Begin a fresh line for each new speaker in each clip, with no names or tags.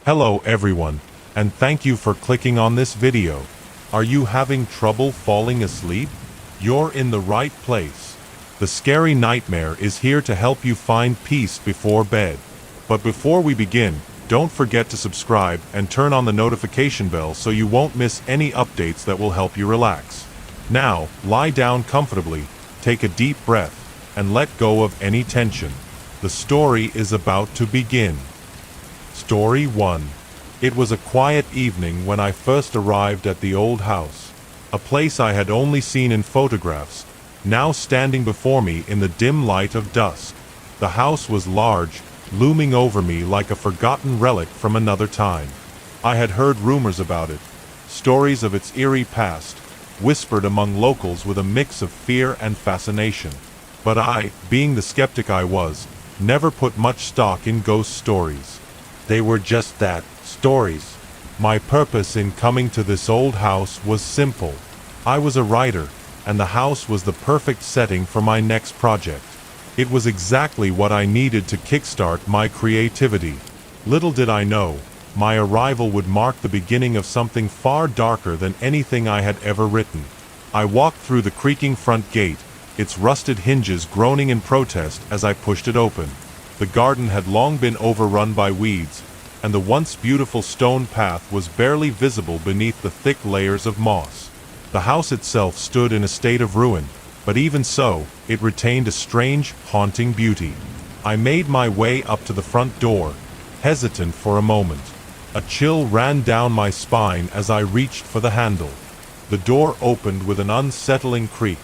Hello everyone, and thank you for clicking on this video. Are you having trouble falling asleep? You're in the right place. The Scary Nightmare is here to help you find peace before bed. But before we begin, don't forget to subscribe and turn on the notification bell so you won't miss any updates that will help you relax. Now, lie down comfortably, take a deep breath, and let go of any tension. The story is about to begin. Story 1. It was a quiet evening when I first arrived at the old house, a place I had only seen in photographs, now standing before me in the dim light of dusk. The house was large, looming over me like a forgotten relic from another time. I had heard rumors about it, stories of its eerie past, whispered among locals with a mix of fear and fascination. But I, being the skeptic I was, never put much stock in ghost stories. They were just that, stories. My purpose in coming to this old house was simple. I was a writer, and the house was the perfect setting for my next project. It was exactly what I needed to kickstart my creativity. Little did I know, my arrival would mark the beginning of something far darker than anything I had ever written. I walked through the creaking front gate, its rusted hinges groaning in protest as I pushed it open. The garden had long been overrun by weeds, and the once beautiful stone path was barely visible beneath the thick layers of moss. The house itself stood in a state of ruin, but even so, it retained a strange, haunting beauty. I made my way up to the front door, hesitant for a moment. A chill ran down my spine as I reached for the handle. The door opened with an unsettling creak,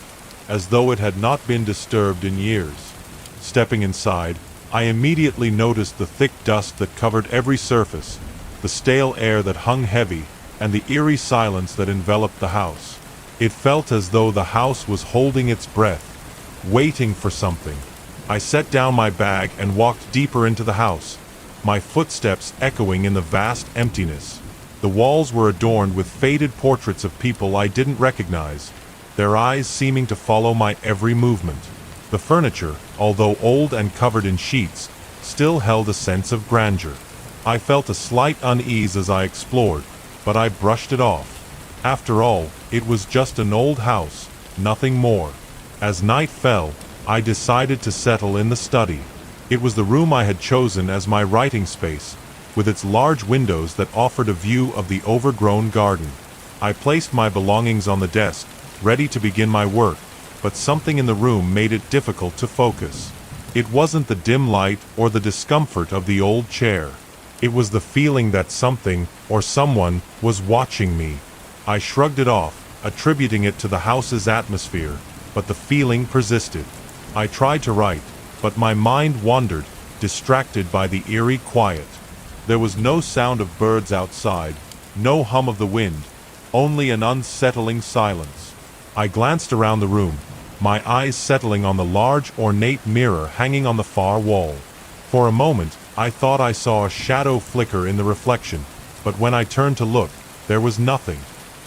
as though it had not been disturbed in years. Stepping inside, I immediately noticed the thick dust that covered every surface, the stale air that hung heavy, and the eerie silence that enveloped the house. It felt as though the house was holding its breath, waiting for something. I set down my bag and walked deeper into the house, my footsteps echoing in the vast emptiness. The walls were adorned with faded portraits of people I didn't recognize, their eyes seeming to follow my every movement. The furniture, although old and covered in sheets, still held a sense of grandeur. I felt a slight unease as I explored, but I brushed it off. After all, it was just an old house, nothing more. As night fell, I decided to settle in the study. It was the room I had chosen as my writing space, with its large windows that offered a view of the overgrown garden. I placed my belongings on the desk, ready to begin my work, but something in the room made it difficult to focus. It wasn't the dim light or the discomfort of the old chair. It was the feeling that something, or someone, was watching me. I shrugged it off, attributing it to the house's atmosphere, but the feeling persisted. I tried to write, but my mind wandered, distracted by the eerie quiet. There was no sound of birds outside, no hum of the wind, only an unsettling silence. I glanced around the room, my eyes settling on the large, ornate mirror hanging on the far wall. For a moment, I thought I saw a shadow flicker in the reflection, but when I turned to look, there was nothing.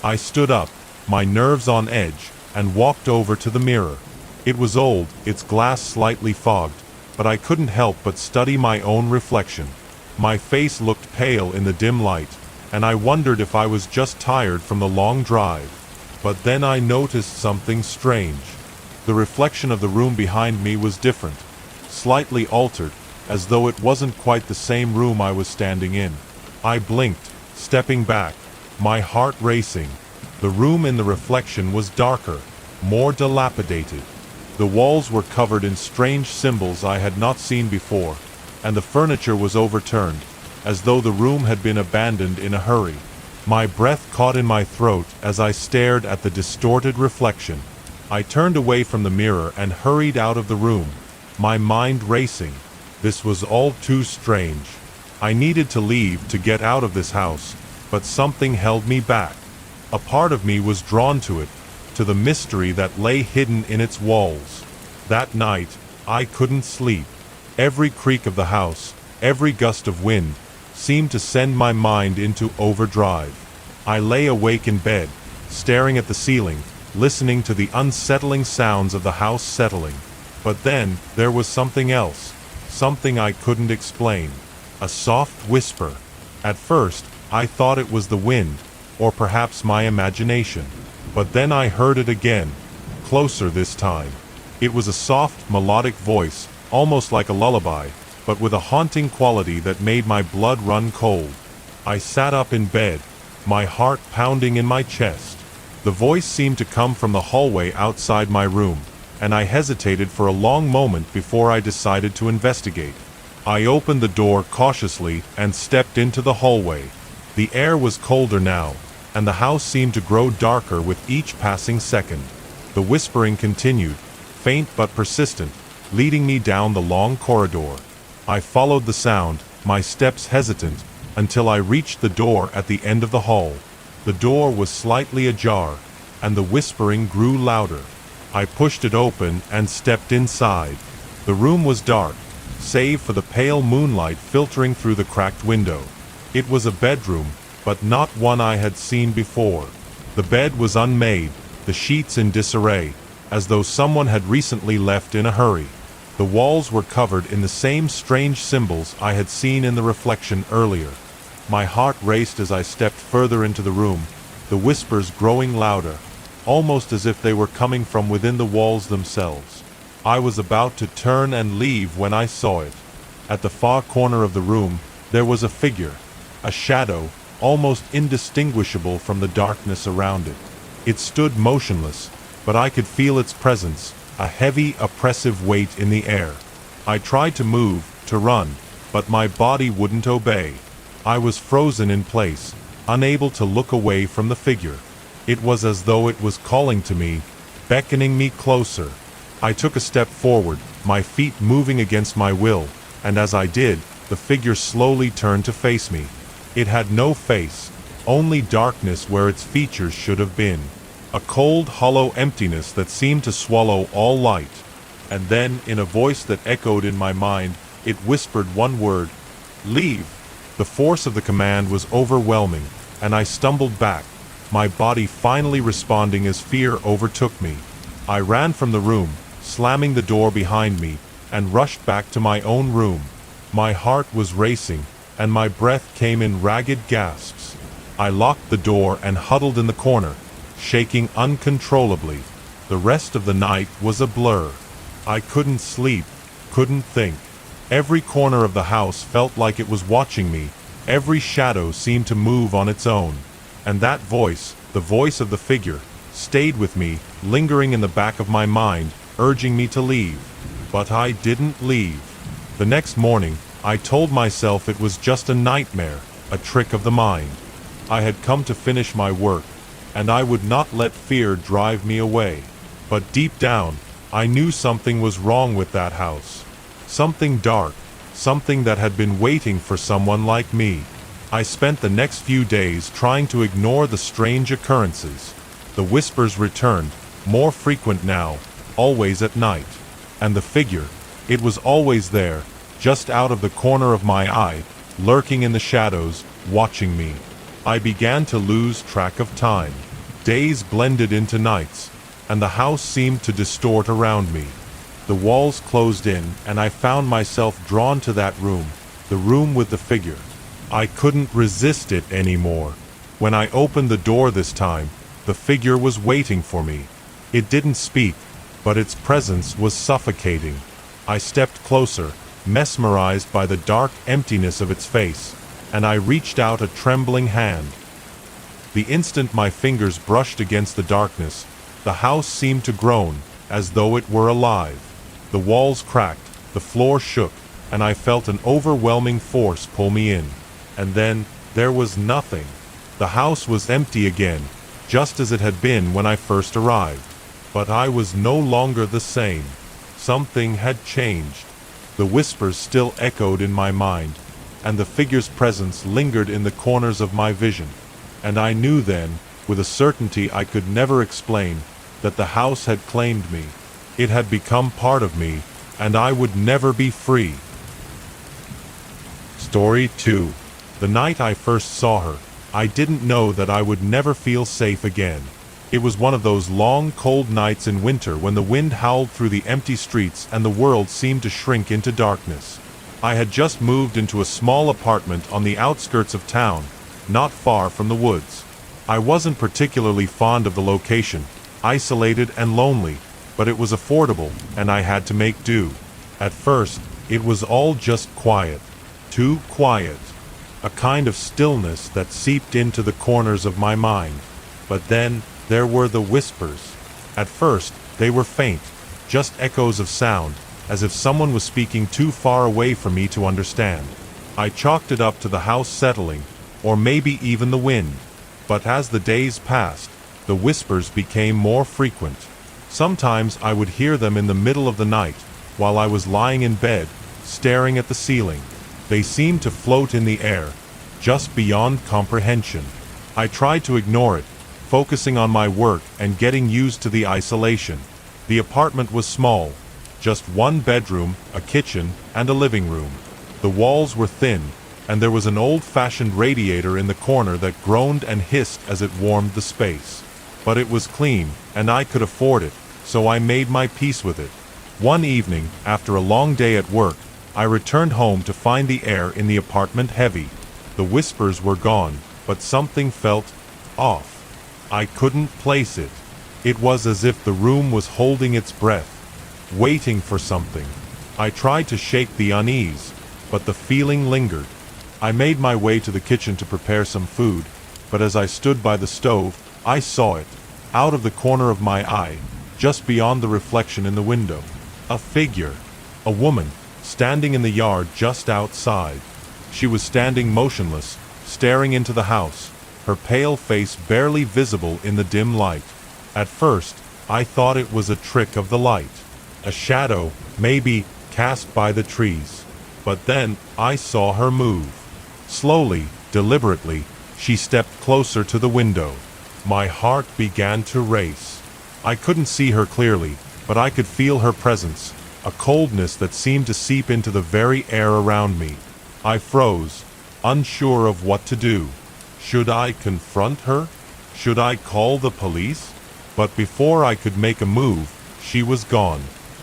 I stood up, my nerves on edge, and walked over to the mirror. It was old, its glass slightly fogged, but I couldn't help but study my own reflection. My face looked pale in the dim light, and I wondered if I was just tired from the long drive. But then I noticed something strange. The reflection of the room behind me was different, slightly altered, as though it wasn't quite the same room I was standing in. I blinked, stepping back, my heart racing. The room in the reflection was darker, more dilapidated. The walls were covered in strange symbols I had not seen before, and the furniture was overturned, as though the room had been abandoned in a hurry. My breath caught in my throat as I stared at the distorted reflection. I turned away from the mirror and hurried out of the room, my mind racing. This was all too strange. I needed to leave to get out of this house, but something held me back. A part of me was drawn to it, to the mystery that lay hidden in its walls. That night, I couldn't sleep. Every creak of the house, every gust of wind, seemed to send my mind into overdrive. I lay awake in bed, staring at the ceiling, listening to the unsettling sounds of the house settling. But then, there was something else, something I couldn't explain. A soft whisper, At first, I thought it was the wind, or perhaps my imagination. But then I heard it again, closer this time. It was a soft, melodic voice, almost like a lullaby, but with a haunting quality that made my blood run cold. I sat up in bed, my heart pounding in my chest. The voice seemed to come from the hallway outside my room, and I hesitated for a long moment before I decided to investigate. I opened the door cautiously and stepped into the hallway. The air was colder now, and the house seemed to grow darker with each passing second. The whispering continued, faint but persistent, leading me down the long corridor. I followed the sound, my steps hesitant, until I reached the door at the end of the hall. The door was slightly ajar, and the whispering grew louder. I pushed it open and stepped inside. The room was dark, save for the pale moonlight filtering through the cracked window. It was a bedroom, but not one I had seen before. The bed was unmade, the sheets in disarray, as though someone had recently left in a hurry. The walls were covered in the same strange symbols I had seen in the reflection earlier. My heart raced as I stepped further into the room, the whispers growing louder, almost as if they were coming from within the walls themselves. I was about to turn and leave when I saw it. At the far corner of the room, there was a figure, a shadow, almost indistinguishable from the darkness around it. It stood motionless, but I could feel its presence, a heavy, oppressive weight in the air. I tried to move, to run, but my body wouldn't obey. I was frozen in place, unable to look away from the figure. It was as though it was calling to me, beckoning me closer. I took a step forward, my feet moving against my will, and as I did, the figure slowly turned to face me. It had no face, only darkness where its features should have been. A cold, hollow emptiness that seemed to swallow all light. And then, in a voice that echoed in my mind, it whispered one word: "Leave." The force of the command was overwhelming, and I stumbled back, my body finally responding as fear overtook me. I ran from the room, slamming the door behind me, and rushed back to my own room. My heart was racing, and my breath came in ragged gasps. I locked the door and huddled in the corner, shaking uncontrollably. The rest of the night was a blur. I couldn't sleep, couldn't think. Every corner of the house felt like it was watching me. Every shadow seemed to move on its own. And that voice, the voice of the figure, stayed with me, lingering in the back of my mind, urging me to leave. But I didn't leave. The next morning, I told myself it was just a nightmare, a trick of the mind. I had come to finish my work, and I would not let fear drive me away. But deep down, I knew something was wrong with that house. Something dark, something that had been waiting for someone like me. I spent the next few days trying to ignore the strange occurrences. The whispers returned, more frequent now, always at night. And the figure, it was always there, just out of the corner of my eye, lurking in the shadows, watching me. I began to lose track of time. Days blended into nights, and the house seemed to distort around me. The walls closed in, and I found myself drawn to that room, the room with the figure. I couldn't resist it anymore. When I opened the door this time, the figure was waiting for me. It didn't speak, but its presence was suffocating. I stepped closer, mesmerized by the dark emptiness of its face, and I reached out a trembling hand. The instant my fingers brushed against the darkness, the house seemed to groan, as though it were alive. The walls cracked, the floor shook, and I felt an overwhelming force pull me in. And then, there was nothing. The house was empty again, just as it had been when I first arrived. But I was no longer the same. Something had changed. The whispers still echoed in my mind, and the figure's presence lingered in the corners of my vision. And I knew then, with a certainty I could never explain, that the house had claimed me. It had become part of me, and I would never be free. Story 2. The night I first saw her, I didn't know that I would never feel safe again. It was one of those long, cold nights in winter when the wind howled through the empty streets and the world seemed to shrink into darkness. I had just moved into a small apartment on the outskirts of town, not far from the woods. I wasn't particularly fond of the location, isolated and lonely, but it was affordable, and I had to make do. At first, it was all just quiet. Too quiet. A kind of stillness that seeped into the corners of my mind. But then, there were the whispers. At first, they were faint, just echoes of sound, as if someone was speaking too far away for me to understand. I chalked it up to the house settling, or maybe even the wind. But as the days passed, the whispers became more frequent. Sometimes I would hear them in the middle of the night, while I was lying in bed, staring at the ceiling. They seemed to float in the air, just beyond comprehension. I tried to ignore it, focusing on my work and getting used to the isolation. The apartment was small, just one bedroom, a kitchen, and a living room. The walls were thin, and there was an old-fashioned radiator in the corner that groaned and hissed as it warmed the space. But it was clean, and I could afford it, so I made my peace with it. One evening, after a long day at work, I returned home to find the air in the apartment heavy. The whispers were gone, but something felt off. I couldn't place it. It was as if the room was holding its breath, waiting for something. I tried to shake the unease, but the feeling lingered. I made my way to the kitchen to prepare some food, but as I stood by the stove, I saw it, out of the corner of my eye, just beyond the reflection in the window. A figure. A woman, standing in the yard just outside. She was standing motionless, staring into the house, her pale face barely visible in the dim light. At first, I thought it was a trick of the light. A shadow, maybe, cast by the trees. But then, I saw her move. Slowly, deliberately, she stepped closer to the window. My heart began to race. I couldn't see her clearly, but I could feel her presence, a coldness that seemed to seep into the very air around me. I froze, unsure of what to do. Should I confront her? Should I call the police? But before I could make a move, she was gone.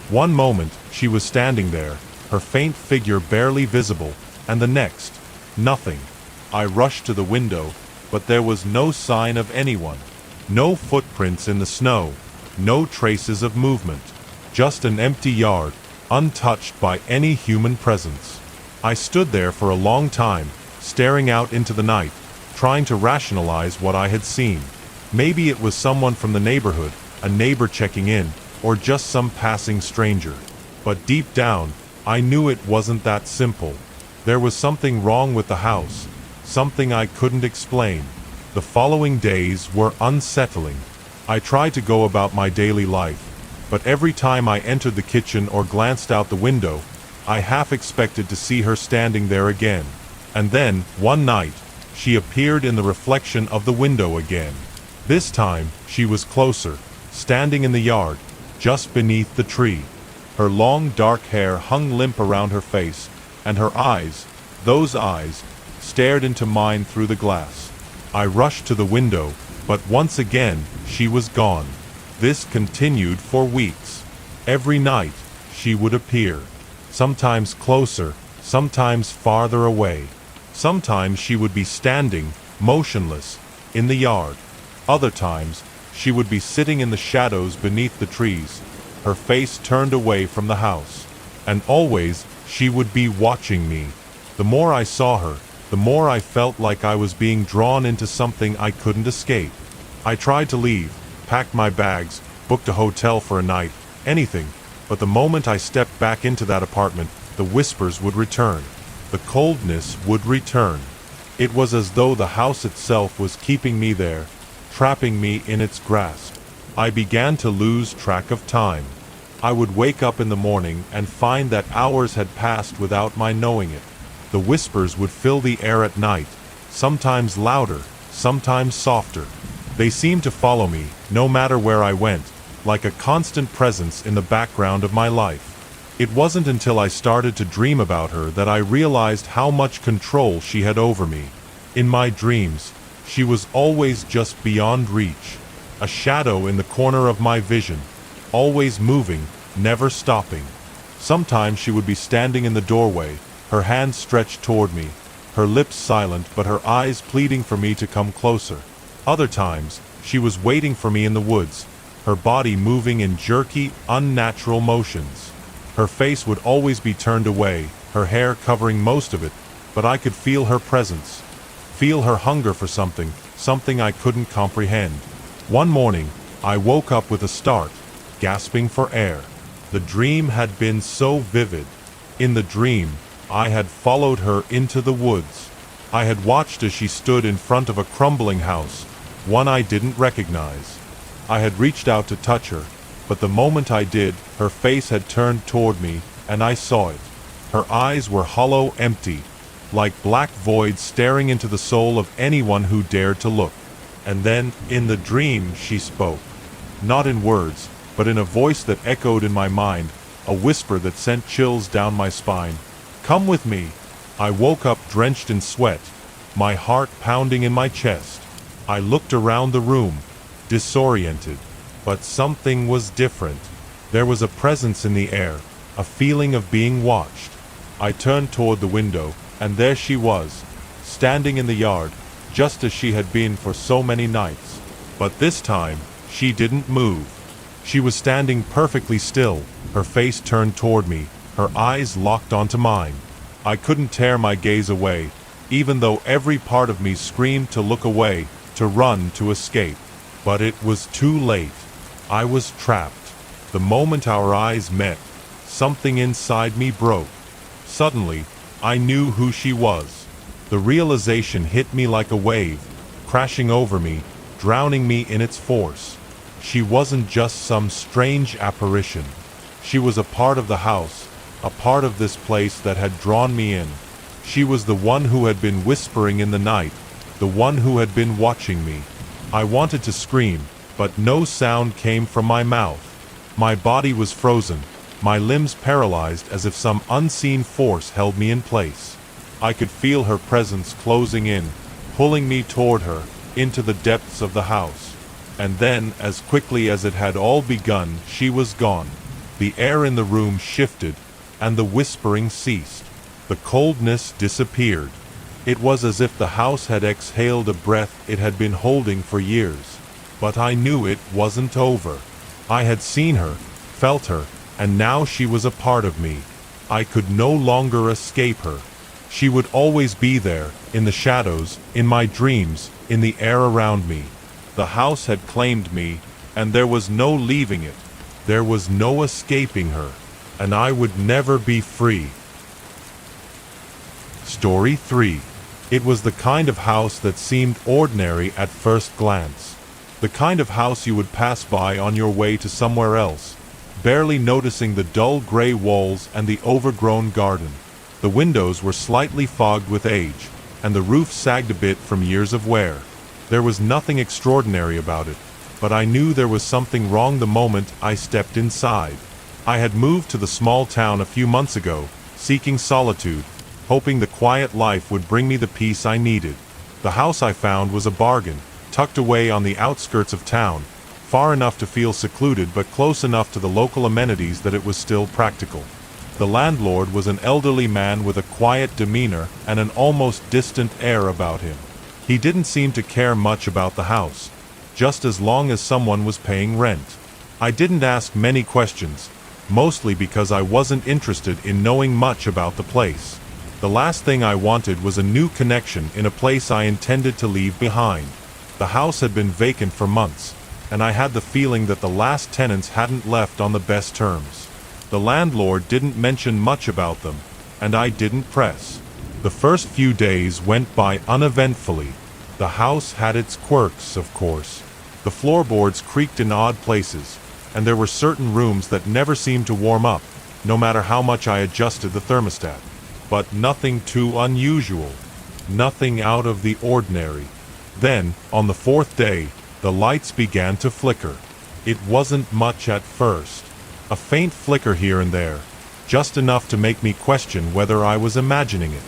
One moment, she was standing there, her faint figure barely visible, and the next, nothing. I rushed to the window, but there was no sign of anyone. No footprints in the snow, no traces of movement. Just an empty yard, untouched by any human presence. I stood there for a long time, staring out into the night, trying to rationalize what I had seen. Maybe it was someone from the neighborhood, a neighbor checking in, or just some passing stranger. But deep down, I knew it wasn't that simple. There was something wrong with the house, something I couldn't explain. The following days were unsettling. I tried to go about my daily life, but every time I entered the kitchen or glanced out the window, I half expected to see her standing there again. And then, one night, she appeared in the reflection of the window again. This time, she was closer, standing in the yard, just beneath the tree. Her long dark hair hung limp around her face, and her eyes, those eyes, stared into mine through the glass. I rushed to the window, but once again, she was gone. This continued for weeks. Every night, she would appear. Sometimes closer, sometimes farther away. Sometimes she would be standing, motionless, in the yard. Other times, she would be sitting in the shadows beneath the trees, her face turned away from the house. And always, she would be watching me. The more I saw her, the more I felt like I was being drawn into something I couldn't escape. I tried to leave, packed my bags, booked a hotel for a night, anything, but the moment I stepped back into that apartment, the whispers would return. The coldness would return. It was as though the house itself was keeping me there, trapping me in its grasp. I began to lose track of time. I would wake up in the morning and find that hours had passed without my knowing it. The whispers would fill the air at night, sometimes louder, sometimes softer. They seemed to follow me, no matter where I went, like a constant presence in the background of my life. It wasn't until I started to dream about her that I realized how much control she had over me. In my dreams, she was always just beyond reach, a shadow in the corner of my vision, always moving, never stopping. Sometimes she would be standing in the doorway, her hand stretched toward me, her lips silent but her eyes pleading for me to come closer. Other times, she was waiting for me in the woods, her body moving in jerky, unnatural motions. Her face would always be turned away, her hair covering most of it, but I could feel her presence, feel her hunger for something I couldn't comprehend. One morning, I woke up with a start, gasping for air. The dream had been so vivid. In the dream, I had followed her into the woods. I had watched as she stood in front of a crumbling house, one I didn't recognize. I had reached out to touch her, but the moment I did, her face had turned toward me, and I saw it. Her eyes were hollow, empty, like black voids staring into the soul of anyone who dared to look. And then, in the dream, she spoke. Not in words, but in a voice that echoed in my mind, a whisper that sent chills down my spine. "Come with me." I woke up drenched in sweat, my heart pounding in my chest. I looked around the room, disoriented, but something was different. There was a presence in the air, a feeling of being watched. I turned toward the window, and there she was, standing in the yard, just as she had been for so many nights. But this time, she didn't move. She was standing perfectly still, her face turned toward me, her eyes locked onto mine. I couldn't tear my gaze away, even though every part of me screamed to look away, to run, to escape. But it was too late. I was trapped. The moment our eyes met, something inside me broke. Suddenly, I knew who she was. The realization hit me like a wave, crashing over me, drowning me in its force. She wasn't just some strange apparition. She was a part of the house, a part of this place that had drawn me in. She was the one who had been whispering in the night, the one who had been watching me. I wanted to scream, but no sound came from my mouth. My body was frozen, my limbs paralyzed as if some unseen force held me in place. I could feel her presence closing in, pulling me toward her, into the depths of the house. And then, as quickly as it had all begun, she was gone. The air in the room shifted, and the whispering ceased. The coldness disappeared. It was as if the house had exhaled a breath it had been holding for years. But I knew it wasn't over. I had seen her, felt her, and now she was a part of me. I could no longer escape her. She would always be there, in the shadows, in my dreams, in the air around me. The house had claimed me, and there was no leaving it. There was no escaping her, and I would never be free. Story 3. It was the kind of house that seemed ordinary at first glance. The kind of house you would pass by on your way to somewhere else, barely noticing the dull gray walls and the overgrown garden. The windows were slightly fogged with age, and the roof sagged a bit from years of wear. There was nothing extraordinary about it, but I knew there was something wrong the moment I stepped inside. I had moved to the small town a few months ago, seeking solitude, hoping the quiet life would bring me the peace I needed. The house I found was a bargain, tucked away on the outskirts of town, far enough to feel secluded but close enough to the local amenities that it was still practical. The landlord was an elderly man with a quiet demeanor and an almost distant air about him. He didn't seem to care much about the house, just as long as someone was paying rent. I didn't ask many questions, mostly because I wasn't interested in knowing much about the place. The last thing I wanted was a new connection in a place I intended to leave behind. The house had been vacant for months, and I had the feeling that the last tenants hadn't left on the best terms. The landlord didn't mention much about them, and I didn't press. The first few days went by uneventfully. The house had its quirks, of course. The floorboards creaked in odd places, and there were certain rooms that never seemed to warm up, no matter how much I adjusted the thermostat. But nothing too unusual, nothing out of the ordinary. Then, on the fourth day, the lights began to flicker. It wasn't much at first. A faint flicker here and there, just enough to make me question whether I was imagining it.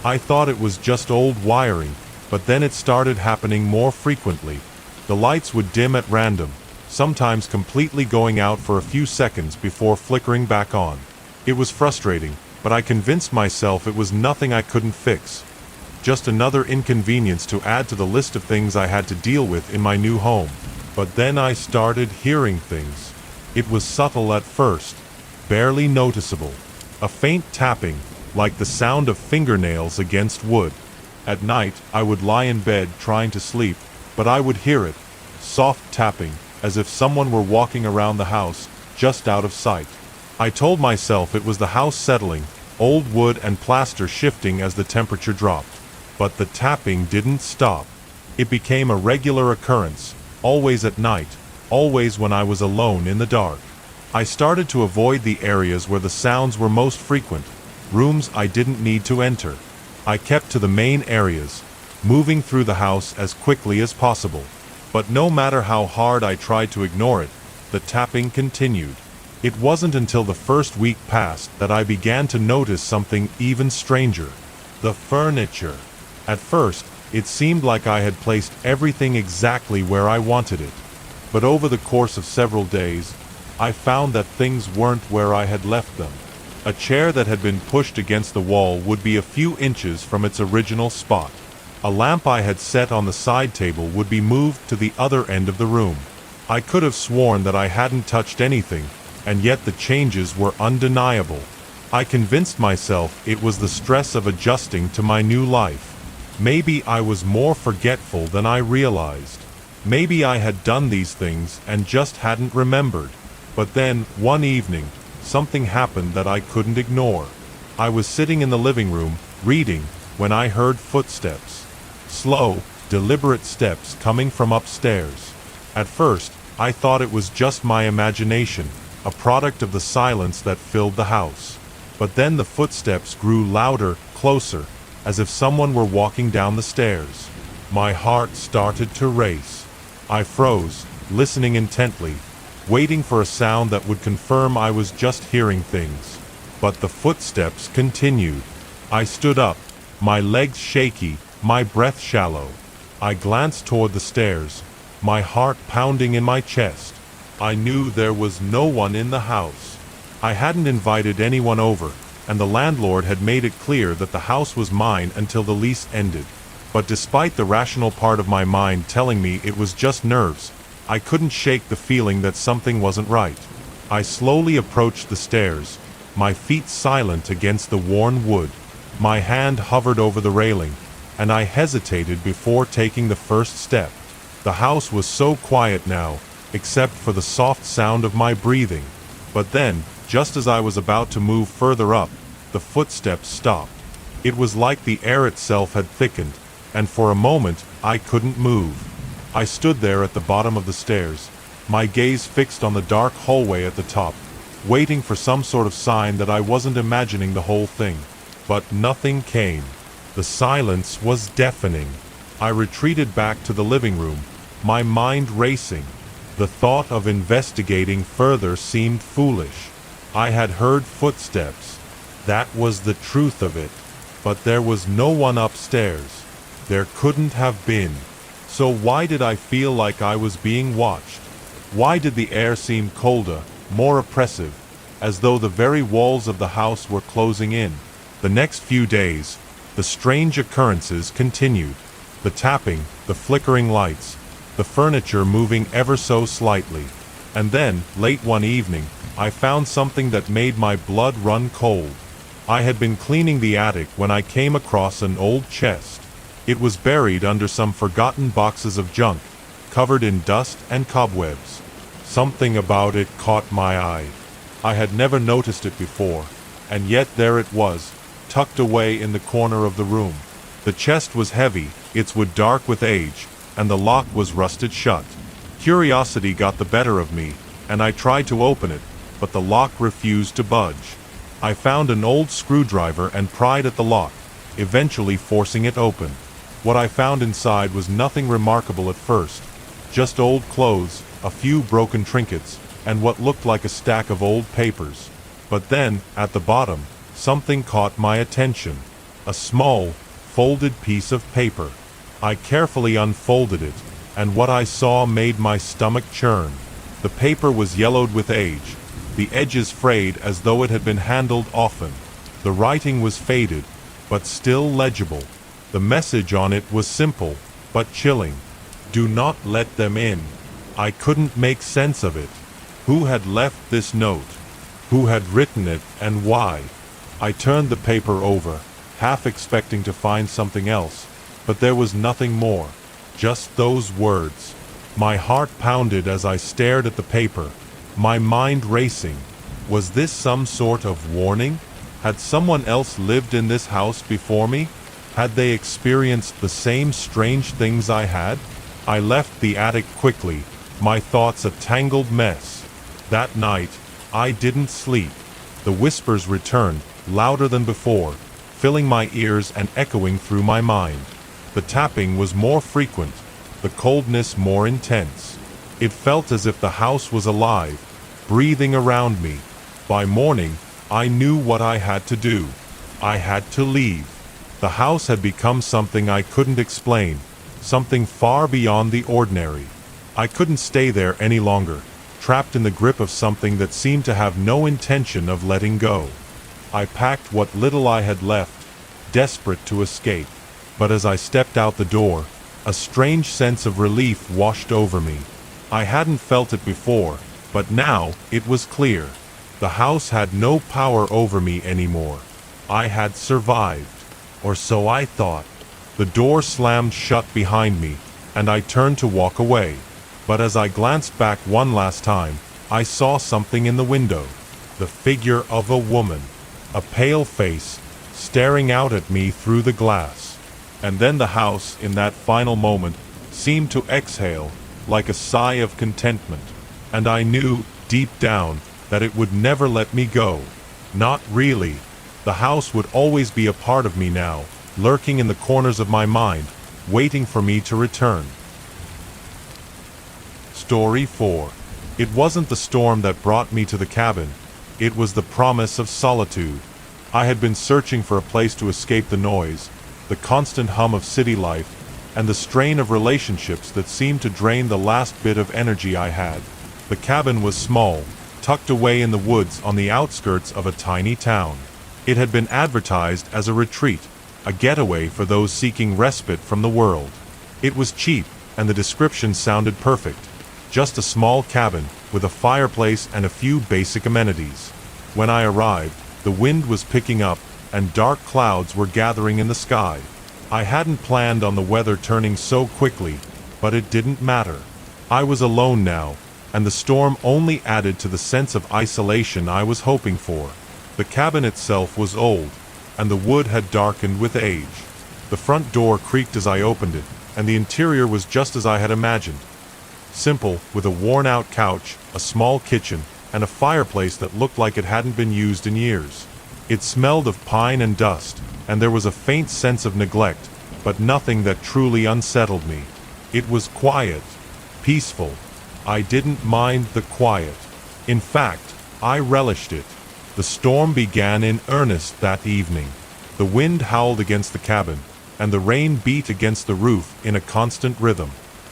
I thought it was just old wiring, but then it started happening more frequently. The lights would dim at random, sometimes completely going out for a few seconds before flickering back on. It was frustrating, but I convinced myself it was nothing I couldn't fix. Just another inconvenience to add to the list of things I had to deal with in my new home. But then I started hearing things. It was subtle at first, barely noticeable. A faint tapping, like the sound of fingernails against wood. At night, I would lie in bed trying to sleep, but I would hear it, soft tapping, as if someone were walking around the house, just out of sight. I told myself it was the house settling, old wood and plaster shifting as the temperature dropped. But the tapping didn't stop. It became a regular occurrence, always at night, always when I was alone in the dark. I started to avoid the areas where the sounds were most frequent, rooms I didn't need to enter. I kept to the main areas, moving through the house as quickly as possible. But no matter how hard I tried to ignore it, the tapping continued. It wasn't until the first week passed that I began to notice something even stranger. The furniture. At first, it seemed like I had placed everything exactly where I wanted it. But over the course of several days, I found that things weren't where I had left them. A chair that had been pushed against the wall would be a few inches from its original spot. A lamp I had set on the side table would be moved to the other end of the room. I could have sworn that I hadn't touched anything, and yet the changes were undeniable. I convinced myself it was the stress of adjusting to my new life. Maybe I was more forgetful than I realized. Maybe I had done these things and just hadn't remembered. But then, one evening, something happened that I couldn't ignore. I was sitting in the living room, reading, when I heard footsteps. Slow, deliberate steps coming from upstairs. At first, I thought it was just my imagination, a product of the silence that filled the house. But then the footsteps grew louder, closer, as if someone were walking down the stairs. My heart started to race. I froze, listening intently, waiting for a sound that would confirm I was just hearing things. But the footsteps continued. I stood up, my legs shaky, my breath shallow. I glanced toward the stairs, my heart pounding in my chest. I knew there was no one in the house. I hadn't invited anyone over, and the landlord had made it clear that the house was mine until the lease ended. But despite the rational part of my mind telling me it was just nerves, I couldn't shake the feeling that something wasn't right. I slowly approached the stairs, my feet silent against the worn wood. My hand hovered over the railing, and I hesitated before taking the first step. The house was so quiet now, except for the soft sound of my breathing. But then, just as I was about to move further up, the footsteps stopped. It was like the air itself had thickened, and for a moment, I couldn't move. I stood there at the bottom of the stairs, my gaze fixed on the dark hallway at the top, waiting for some sort of sign that I wasn't imagining the whole thing. But nothing came. The silence was deafening. I retreated back to the living room, my mind racing. The thought of investigating further seemed foolish. I had heard footsteps. That was the truth of it. But there was no one upstairs. There couldn't have been. So why did I feel like I was being watched? Why did the air seem colder, more oppressive, as though the very walls of the house were closing in? The next few days, the strange occurrences continued. The tapping, the flickering lights, the furniture moving ever so slightly. And then, late one evening, I found something that made my blood run cold. I had been cleaning the attic when I came across an old chest. It was buried under some forgotten boxes of junk, covered in dust and cobwebs. Something about it caught my eye. I had never noticed it before, and yet there it was, tucked away in the corner of the room. The chest was heavy, its wood dark with age, and the lock was rusted shut. Curiosity got the better of me, and I tried to open it, but the lock refused to budge. I found an old screwdriver and pried at the lock, eventually forcing it open. What I found inside was nothing remarkable at first, just old clothes, a few broken trinkets, and what looked like a stack of old papers. But then, at the bottom, something caught my attention. A small, folded piece of paper. I carefully unfolded it, and what I saw made my stomach churn. The paper was yellowed with age, the edges frayed as though it had been handled often. The writing was faded, but still legible. The message on it was simple, but chilling. Do not let them in. I couldn't make sense of it. Who had left this note? Who had written it, and why? I turned the paper over, half expecting to find something else, but there was nothing more. Just those words. My heart pounded as I stared at the paper, my mind racing. Was this some sort of warning? Had someone else lived in this house before me? Had they experienced the same strange things I had? I left the attic quickly, my thoughts a tangled mess. That night, I didn't sleep. The whispers returned, louder than before, filling my ears and echoing through my mind. The tapping was more frequent, the coldness more intense. It felt as if the house was alive, breathing around me. By morning, I knew what I had to do. I had to leave. The house had become something I couldn't explain, something far beyond the ordinary. I couldn't stay there any longer, trapped in the grip of something that seemed to have no intention of letting go. I packed what little I had left, desperate to escape. But as I stepped out the door, a strange sense of relief washed over me. I hadn't felt it before, but now it was clear. The house had no power over me anymore. I had survived. Or so I thought. The door slammed shut behind me, and I turned to walk away. But as I glanced back one last time, I saw something in the window. The figure of a woman. A pale face, staring out at me through the glass. And then the house, in that final moment, seemed to exhale, like a sigh of contentment. And I knew, deep down, that it would never let me go. Not really. The house would always be a part of me now, lurking in the corners of my mind, waiting for me to return. Story 4. It wasn't the storm that brought me to the cabin. It was the promise of solitude. I had been searching for a place to escape the noise, the constant hum of city life, and the strain of relationships that seemed to drain the last bit of energy I had. The cabin was small, tucked away in the woods on the outskirts of a tiny town. It had been advertised as a retreat, a getaway for those seeking respite from the world. It was cheap, and the description sounded perfect. Just a small cabin, with a fireplace and a few basic amenities. When I arrived, the wind was picking up, and dark clouds were gathering in the sky. I hadn't planned on the weather turning so quickly, but it didn't matter. I was alone now, and the storm only added to the sense of isolation I was hoping for. The cabin itself was old, and the wood had darkened with age. The front door creaked as I opened it, and the interior was just as I had imagined. Simple, with a worn-out couch, a small kitchen, and a fireplace that looked like it hadn't been used in years. It smelled of pine and dust, and there was a faint sense of neglect, but nothing that truly unsettled me. It was quiet, peaceful. I didn't mind the quiet. In fact, I relished it. The storm began in earnest that evening. The wind howled against the cabin, and the rain beat against the roof in a constant rhythm.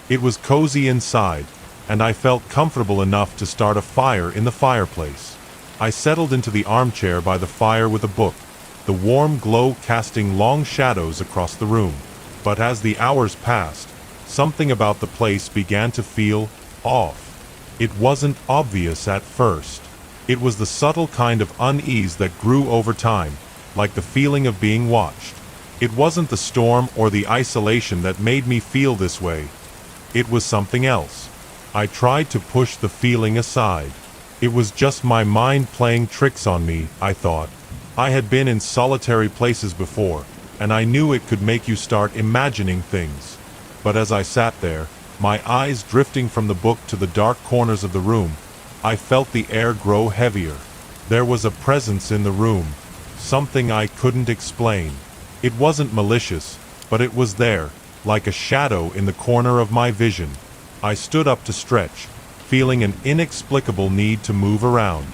It was cozy inside, and I felt comfortable enough to start a fire in the fireplace. I settled into the armchair by the fire with a book, the warm glow casting long shadows across the room. But as the hours passed, something about the place began to feel off. It wasn't obvious at first. It was the subtle kind of unease that grew over time, like the feeling of being watched. It wasn't the storm or the isolation that made me feel this way. It was something else. I tried to push the feeling aside. It was just my mind playing tricks on me, I thought. I had been in solitary places before, and I knew it could make you start imagining things. But as I sat there, my eyes drifting from the book to the dark corners of the room, I felt the air grow heavier. There was a presence in the room, something I couldn't explain. It wasn't malicious, but it was there, like a shadow in the corner of my vision. I stood up to stretch, feeling an inexplicable need to move around.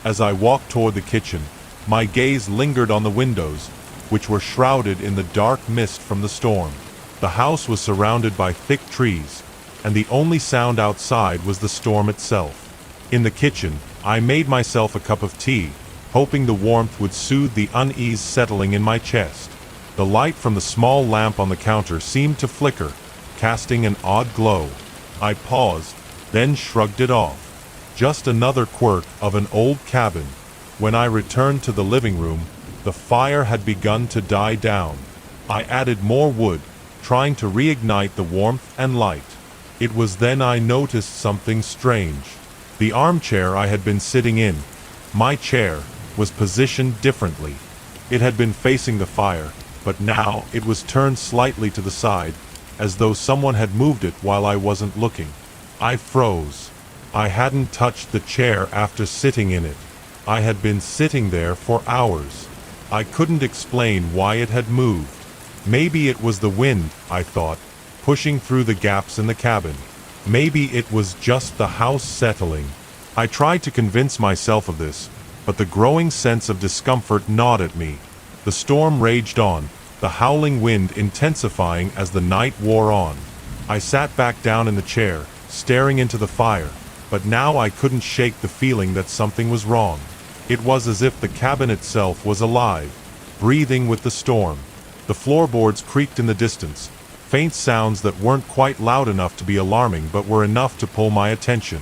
As I walked toward the kitchen, my gaze lingered on the windows, which were shrouded in the dark mist from the storm. The house was surrounded by thick trees, and the only sound outside was the storm itself. In the kitchen, I made myself a cup of tea, hoping the warmth would soothe the unease settling in my chest. The light from the small lamp on the counter seemed to flicker, casting an odd glow. I paused, then shrugged it off. Just another quirk of an old cabin. When I returned to the living room, the fire had begun to die down. I added more wood, trying to reignite the warmth and light. It was then I noticed something strange. The armchair I had been sitting in, my chair, was positioned differently. It had been facing the fire, but now it was turned slightly to the side, as though someone had moved it while I wasn't looking. I froze. I hadn't touched the chair after sitting in it. I had been sitting there for hours. I couldn't explain why it had moved. Maybe it was the wind, I thought, pushing through the gaps in the cabin. Maybe it was just the house settling. I tried to convince myself of this, but the growing sense of discomfort gnawed at me. The storm raged on, the howling wind intensifying as the night wore on. I sat back down in the chair, staring into the fire, but now I couldn't shake the feeling that something was wrong. It was as if the cabin itself was alive, breathing with the storm. The floorboards creaked in the distance, faint sounds that weren't quite loud enough to be alarming but were enough to pull my attention.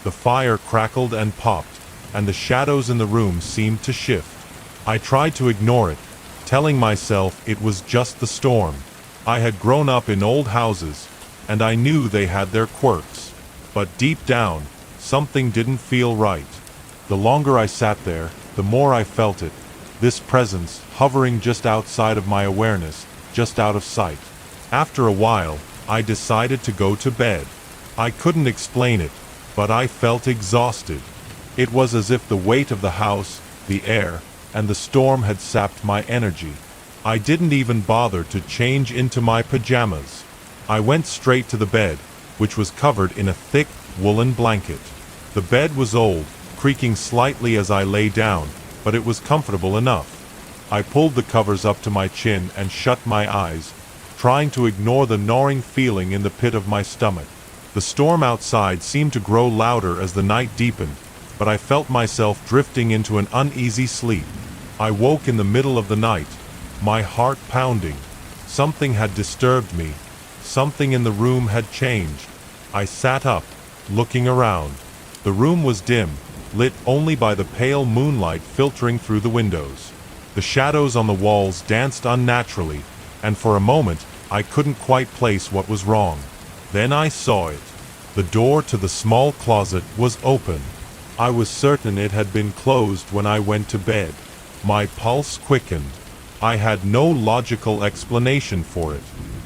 The fire crackled and popped, and the shadows in the room seemed to shift. I tried to ignore it, telling myself it was just the storm. I had grown up in old houses, and I knew they had their quirks. But deep down, something didn't feel right. The longer I sat there, the more I felt it, this presence hovering just outside of my awareness, just out of sight. After a while, I decided to go to bed. I couldn't explain it, but I felt exhausted. It was as if the weight of the house, the air, and the storm had sapped my energy. I didn't even bother to change into my pajamas. I went straight to the bed, which was covered in a thick, woolen blanket. The bed was old, creaking slightly as I lay down, but it was comfortable enough. I pulled the covers up to my chin and shut my eyes, trying to ignore the gnawing feeling in the pit of my stomach. The storm outside seemed to grow louder as the night deepened, but I felt myself drifting into an uneasy sleep. I woke in the middle of the night, my heart pounding. Something had disturbed me. Something in the room had changed. I sat up, looking around. The room was dim, lit only by the pale moonlight filtering through the windows. The shadows on the walls danced unnaturally, and for a moment I couldn't quite place what was wrong. Then I saw it. The door to the small closet was open. I was certain it had been closed when I went to bed. My pulse quickened. I had no logical explanation for it.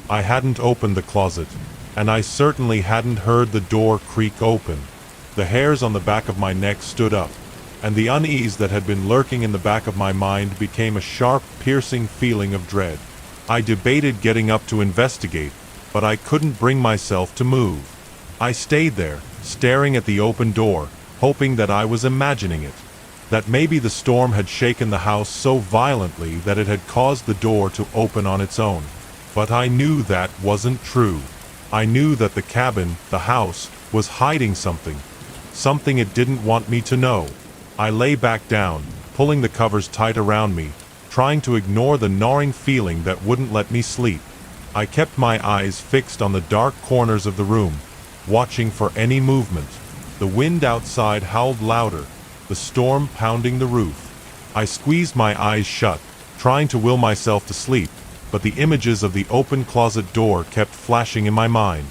I hadn't opened the closet, and I certainly hadn't heard the door creak open. The hairs on the back of my neck stood up, and the unease that had been lurking in the back of my mind became a sharp, piercing feeling of dread. I debated getting up to investigate, but I couldn't bring myself to move. I stayed there, staring at the open door, hoping that I was imagining it. That maybe the storm had shaken the house so violently that it had caused the door to open on its own. But I knew that wasn't true. I knew that the cabin, the house, was hiding something. Something it didn't want me to know. I lay back down, pulling the covers tight around me, trying to ignore the gnawing feeling that wouldn't let me sleep. I kept my eyes fixed on the dark corners of the room, watching for any movement. The wind outside howled louder, the storm pounding the roof. I squeezed my eyes shut, trying to will myself to sleep, but the images of the open closet door kept flashing in my mind.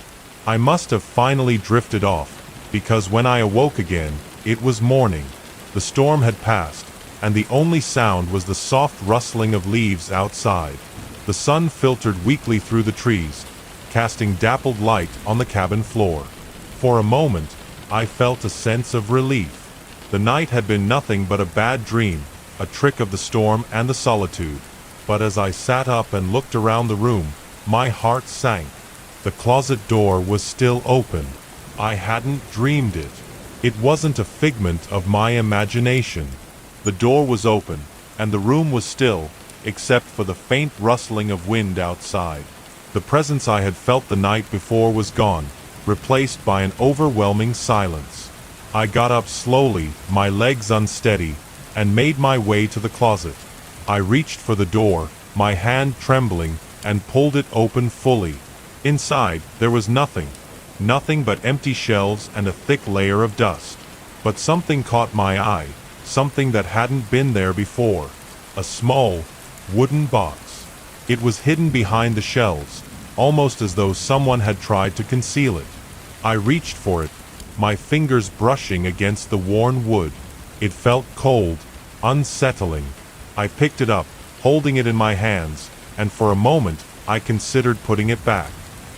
I must have finally drifted off, because when I awoke again, it was morning. The storm had passed, and the only sound was the soft rustling of leaves outside. The sun filtered weakly through the trees, casting dappled light on the cabin floor. For a moment, I felt a sense of relief. The night had been nothing but a bad dream, a trick of the storm and the solitude. But as I sat up and looked around the room, my heart sank. The closet door was still open. I hadn't dreamed it. It wasn't a figment of my imagination. The door was open, and the room was still, except for the faint rustling of wind outside. The presence I had felt the night before was gone, replaced by an overwhelming silence. I got up slowly, my legs unsteady, and made my way to the closet. I reached for the door, my hand trembling, and pulled it open fully. Inside, there was nothing. Nothing but empty shelves and a thick layer of dust. But something caught my eye, something that hadn't been there before. A small, wooden box. It was hidden behind the shelves, almost as though someone had tried to conceal it. I reached for it, my fingers brushing against the worn wood. It felt cold, unsettling. I picked it up, holding it in my hands, and for a moment I considered putting it back.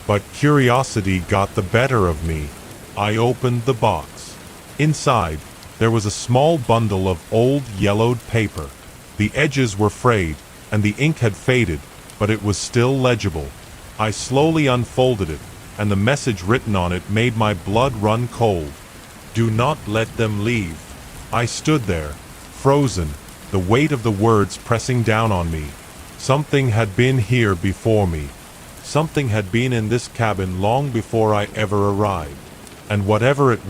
But curiosity got the better of me. I opened the box. Inside, there was a small bundle of old yellowed paper. The edges were frayed, and the ink had faded, but it was still legible. I slowly unfolded it, and the message written on it made my blood run cold. "Do not let them leave." I stood there, frozen, the weight of the words pressing down on me. Something had been here before me. Something had been in this cabin long before I ever arrived. And whatever it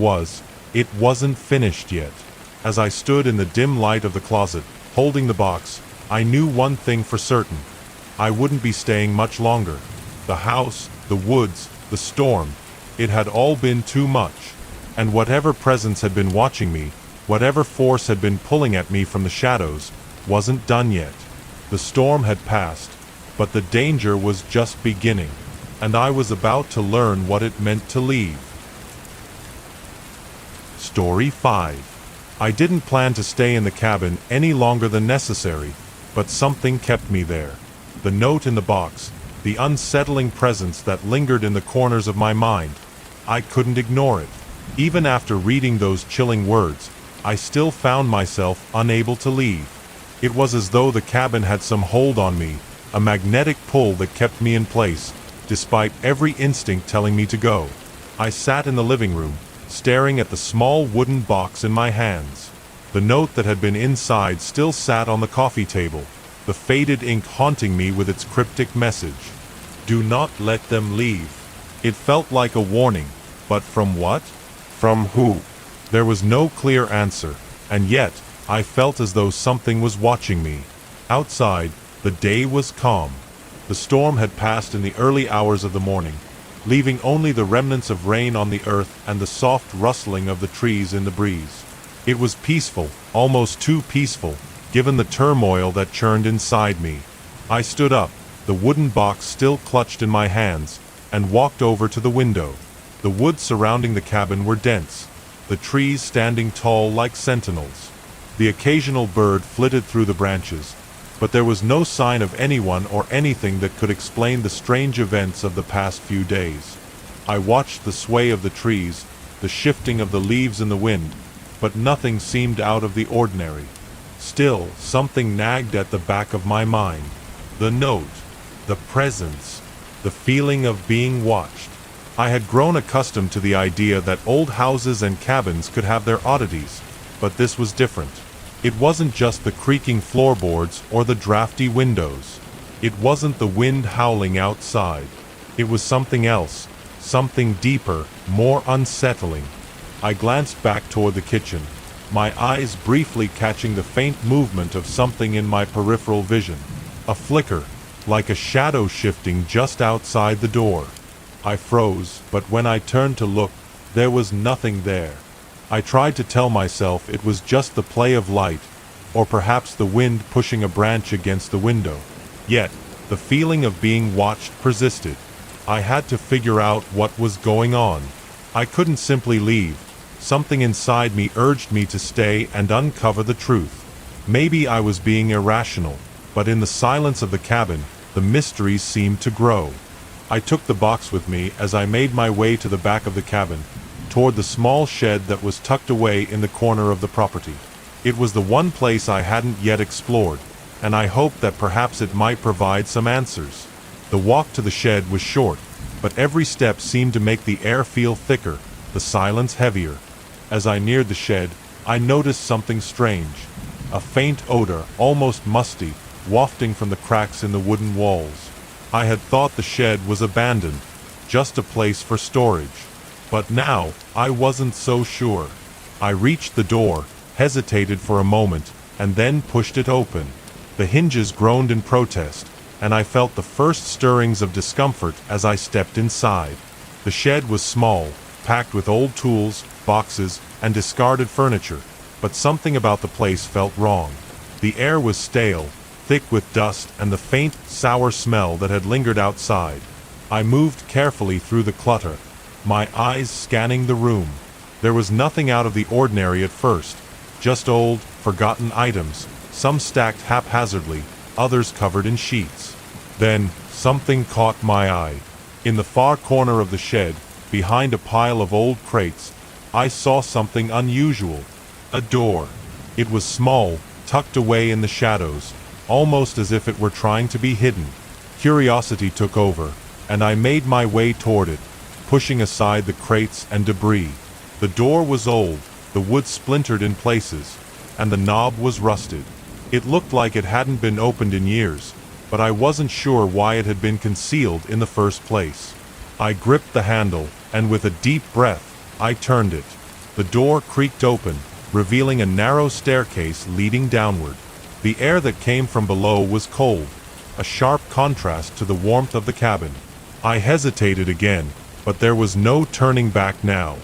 wasn't finished yet. As I stood in the dim light of the closet, holding the box, I knew one thing for certain. I wouldn't be staying much longer. The house, the woods, the storm, it had all been too much. And whatever presence had been watching me, whatever force had been pulling at me from the shadows, wasn't done yet. The storm had passed, but the danger was just beginning, and I was about to learn what it meant to leave. Story 5. I didn't plan to stay in the cabin any longer than necessary, but something kept me there. The note in the box, the unsettling presence that lingered in the corners of my mind. I couldn't ignore it. Even after reading those chilling words, I still found myself unable to leave. It was as though the cabin had some hold on me, a magnetic pull that kept me in place, despite every instinct telling me to go. I sat in the living room, staring at the small wooden box in my hands. The note that had been inside still sat on the coffee table, the faded ink haunting me with its cryptic message. "Do not let them leave." It felt like a warning, but from what? From who? There was no clear answer, and yet I felt as though something was watching me. Outside, the day was calm. The storm had passed in the early hours of the morning, leaving only the remnants of rain on the earth and the soft rustling of the trees in the breeze. It was peaceful, almost too peaceful, given the turmoil that churned inside me. I stood up, the wooden box still clutched in my hands, and walked over to the window. The woods surrounding the cabin were dense, the trees standing tall like sentinels. The occasional bird flitted through the branches, but there was no sign of anyone or anything that could explain the strange events of the past few days. I watched the sway of the trees, the shifting of the leaves in the wind, but nothing seemed out of the ordinary. Still, something nagged at the back of my mind. The note, the presence, the feeling of being watched. I had grown accustomed to the idea that old houses and cabins could have their oddities, but this was different. It wasn't just the creaking floorboards or the drafty windows. It wasn't the wind howling outside. It was something else, something deeper, more unsettling. I glanced back toward the kitchen, my eyes briefly catching the faint movement of something in my peripheral vision. A flicker, like a shadow shifting just outside the door. I froze, but when I turned to look, there was nothing there. I tried to tell myself it was just the play of light, or perhaps the wind pushing a branch against the window. Yet, the feeling of being watched persisted. I had to figure out what was going on. I couldn't simply leave. Something inside me urged me to stay and uncover the truth. Maybe I was being irrational, but in the silence of the cabin, the mysteries seemed to grow. I took the box with me as I made my way to the back of the cabin, toward the small shed that was tucked away in the corner of the property. It was the one place I hadn't yet explored, and I hoped that perhaps it might provide some answers. The walk to the shed was short, but every step seemed to make the air feel thicker, the silence heavier. As I neared the shed, I noticed something strange. A faint odor, almost musty, wafting from the cracks in the wooden walls. I had thought the shed was abandoned, just a place for storage. But now, I wasn't so sure. I reached the door, hesitated for a moment, and then pushed it open. The hinges groaned in protest, and I felt the first stirrings of discomfort as I stepped inside. The shed was small, packed with old tools, boxes, and discarded furniture, but something about the place felt wrong. The air was stale, thick with dust and the faint, sour smell that had lingered outside. I moved carefully through the clutter, my eyes scanning the room. There was nothing out of the ordinary at first, just old, forgotten items, some stacked haphazardly, others covered in sheets. Then, something caught my eye. In the far corner of the shed, behind a pile of old crates, I saw something unusual. A door. It was small, tucked away in the shadows, almost as if it were trying to be hidden. Curiosity took over, and I made my way toward it, pushing aside the crates and debris. The door was old, the wood splintered in places, and the knob was rusted. It looked like it hadn't been opened in years, but I wasn't sure why it had been concealed in the first place. I gripped the handle, and with a deep breath, I turned it. The door creaked open, revealing a narrow staircase leading downward. The air that came from below was cold, a sharp contrast to the warmth of the cabin. I hesitated again, but there was no turning back now.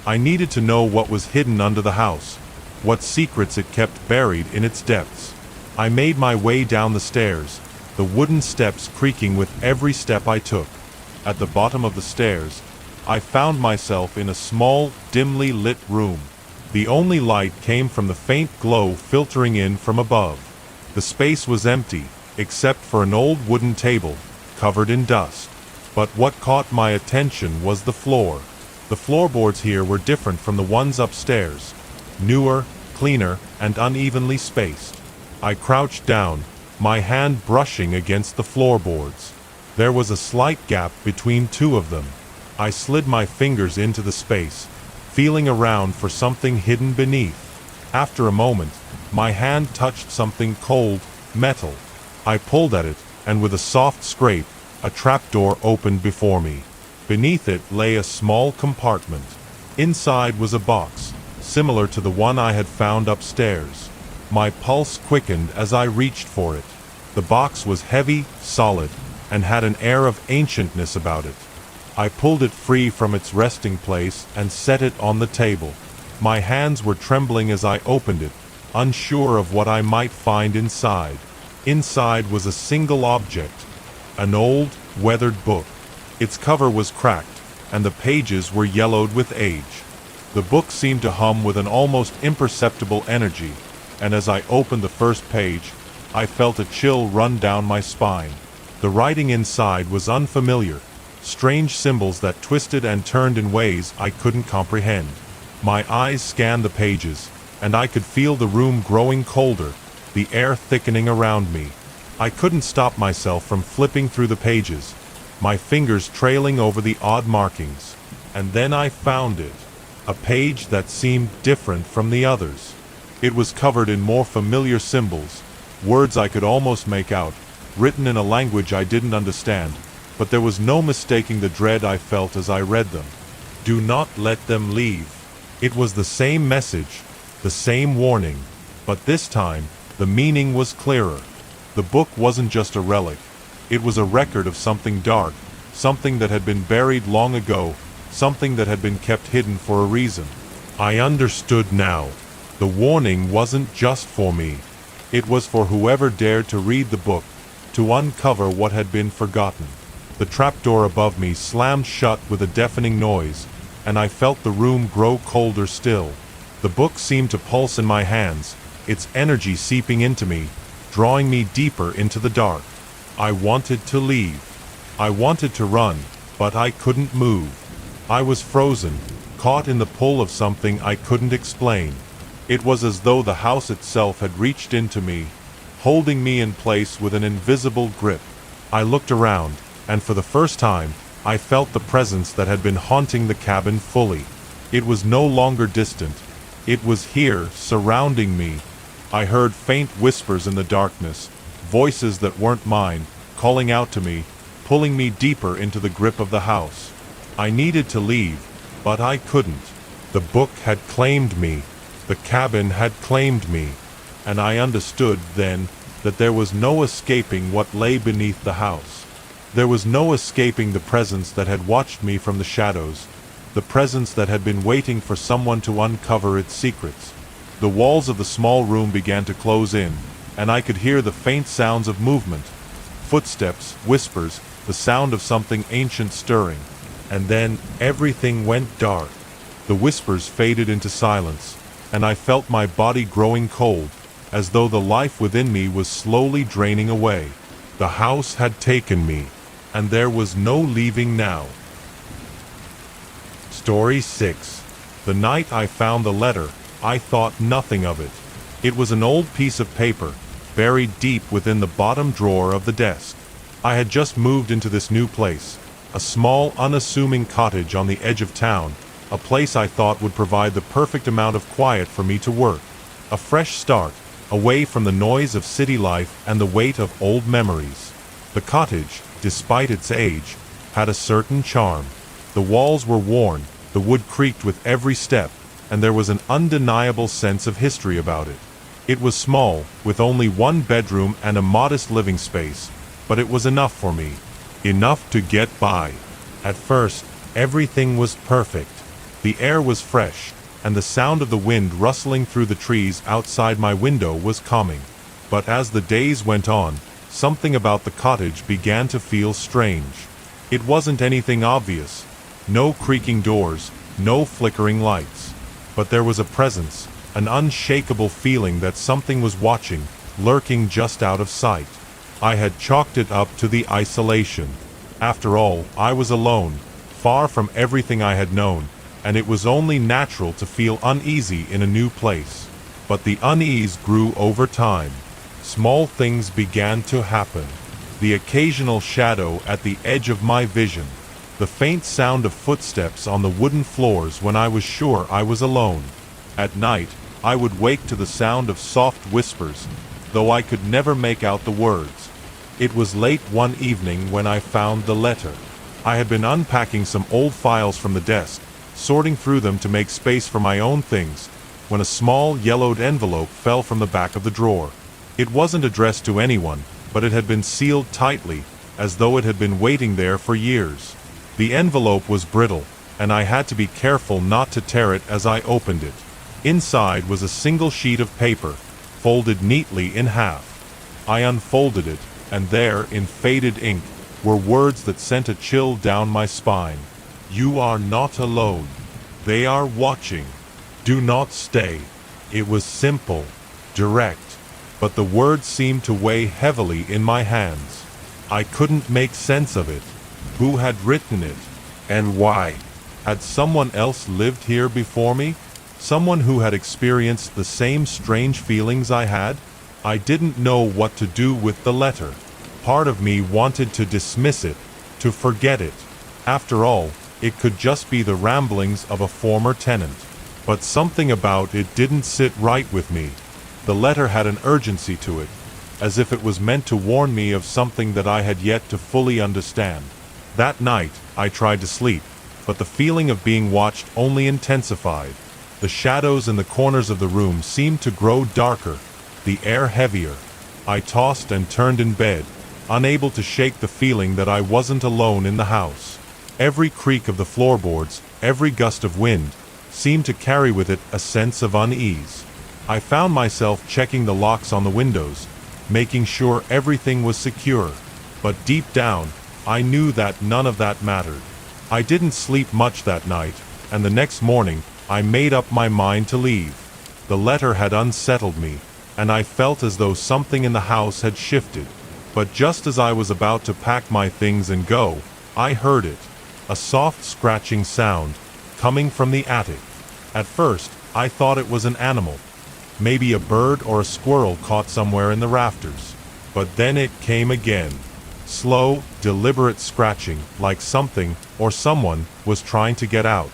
I needed to know what was hidden under the house, what secrets it kept buried in its depths. I made my way down the stairs, the wooden steps creaking with every step I took. At the bottom of the stairs, I found myself in a small, dimly lit room. The only light came from the faint glow filtering in from above. The space was empty, except for an old wooden table, covered in dust. But what caught my attention was the floor. The floorboards here were different from the ones upstairs, newer, cleaner, and unevenly spaced. I crouched down, my hand brushing against the floorboards. There was a slight gap between two of them. I slid my fingers into the space, feeling around for something hidden beneath. After a moment, my hand touched something cold, metal. I pulled at it, and with a soft scrape, a trapdoor opened before me. Beneath it lay a small compartment. Inside was a box, similar to the one I had found upstairs. My pulse quickened as I reached for it. The box was heavy, solid, and had an air of ancientness about it. I pulled it free from its resting place and set it on the table. My hands were trembling as I opened it, unsure of what I might find inside. Inside was a single object, an old, weathered book. Its cover was cracked, and the pages were yellowed with age. The book seemed to hum with an almost imperceptible energy, and as I opened the first page, I felt a chill run down my spine. The writing inside was unfamiliar, strange symbols that twisted and turned in ways I couldn't comprehend. My eyes scanned the pages, and I could feel the room growing colder, the air thickening around me. I couldn't stop myself from flipping through the pages, my fingers trailing over the odd markings. And then I found it, a page that seemed different from the others. It was covered in more familiar symbols, words I could almost make out, written in a language I didn't understand, but there was no mistaking the dread I felt as I read them. Do not let them leave. It was the same message, the same warning, but this time, the meaning was clearer. The book wasn't just a relic. It was a record of something dark, something that had been buried long ago, something that had been kept hidden for a reason. I understood now. The warning wasn't just for me. It was for whoever dared to read the book, to uncover what had been forgotten. The trapdoor above me slammed shut with a deafening noise, and I felt the room grow colder still. The book seemed to pulse in my hands, its energy seeping into me, drawing me deeper into the dark. I wanted to leave. I wanted to run, but I couldn't move. I was frozen, caught in the pull of something I couldn't explain. It was as though the house itself had reached into me, holding me in place with an invisible grip. I looked around, and for the first time, I felt the presence that had been haunting the cabin fully. It was no longer distant. It was here, surrounding me. I heard faint whispers in the darkness, voices that weren't mine, calling out to me, pulling me deeper into the grip of the house. I needed to leave, but I couldn't. The book had claimed me. The cabin had claimed me. and I understood then that there was no escaping what lay beneath the house. There was no escaping the presence that had watched me from the shadows, the presence that had been waiting for someone to uncover its secrets. The walls of the small room began to close in, and I could hear the faint sounds of movement, footsteps, whispers, the sound of something ancient stirring. And then everything went dark. The whispers faded into silence, and I felt my body growing cold, as though the life within me was slowly draining away. The house had taken me, and there was no leaving now. Story 6. The night I found the letter, I thought nothing of it. It was an old piece of paper, buried deep within the bottom drawer of the desk. I had just moved into this new place, a small, unassuming cottage on the edge of town, a place I thought would provide the perfect amount of quiet for me to work. A fresh start, away from the noise of city life and the weight of old memories. The cottage, despite its age, had a certain charm. The walls were worn, the wood creaked with every step, and there was an undeniable sense of history about it. It was small, with only one bedroom and a modest living space, but it was enough for me. Enough to get by. At first, everything was perfect. The air was fresh, and the sound of the wind rustling through the trees outside my window was calming. But as the days went on, something about the cottage began to feel strange. It wasn't anything obvious. No creaking doors, no flickering lights. But there was a presence, an unshakable feeling that something was watching, lurking just out of sight. I had chalked it up to the isolation. After all, I was alone, far from everything I had known, and it was only natural to feel uneasy in a new place. But the unease grew over time. Small things began to happen. The occasional shadow at the edge of my vision. The faint sound of footsteps on the wooden floors when I was sure I was alone. At night, I would wake to the sound of soft whispers, though I could never make out the words. It was late one evening when I found the letter. I had been unpacking some old files from the desk, sorting through them to make space for my own things, when a small yellowed envelope fell from the back of the drawer. It wasn't addressed to anyone, but it had been sealed tightly, as though it had been waiting there for years. The envelope was brittle, and I had to be careful not to tear it as I opened it. Inside was a single sheet of paper, folded neatly in half. I unfolded it, and there, in faded ink, were words that sent a chill down my spine. "You are not alone. They are watching. Do not stay." It was simple, direct, but the words seemed to weigh heavily in my hands. I couldn't make sense of it. Who had written it? And why? Had someone else lived here before me? Someone who had experienced the same strange feelings I had? I didn't know what to do with the letter. Part of me wanted to dismiss it, to forget it. After all, it could just be the ramblings of a former tenant. But something about it didn't sit right with me. The letter had an urgency to it, as if it was meant to warn me of something that I had yet to fully understand. That night, I tried to sleep, but the feeling of being watched only intensified. The shadows in the corners of the room seemed to grow darker, the air heavier. I tossed and turned in bed, unable to shake the feeling that I wasn't alone in the house. Every creak of the floorboards, every gust of wind, seemed to carry with it a sense of unease. I found myself checking the locks on the windows, making sure everything was secure. But deep down, I knew that none of that mattered. I didn't sleep much that night, and the next morning, I made up my mind to leave. The letter had unsettled me, and I felt as though something in the house had shifted. But just as I was about to pack my things and go, I heard it. A soft scratching sound, coming from the attic. At first, I thought it was an animal. Maybe a bird or a squirrel caught somewhere in the rafters. But then it came again. Slow, deliberate scratching, like something or someone was trying to get out.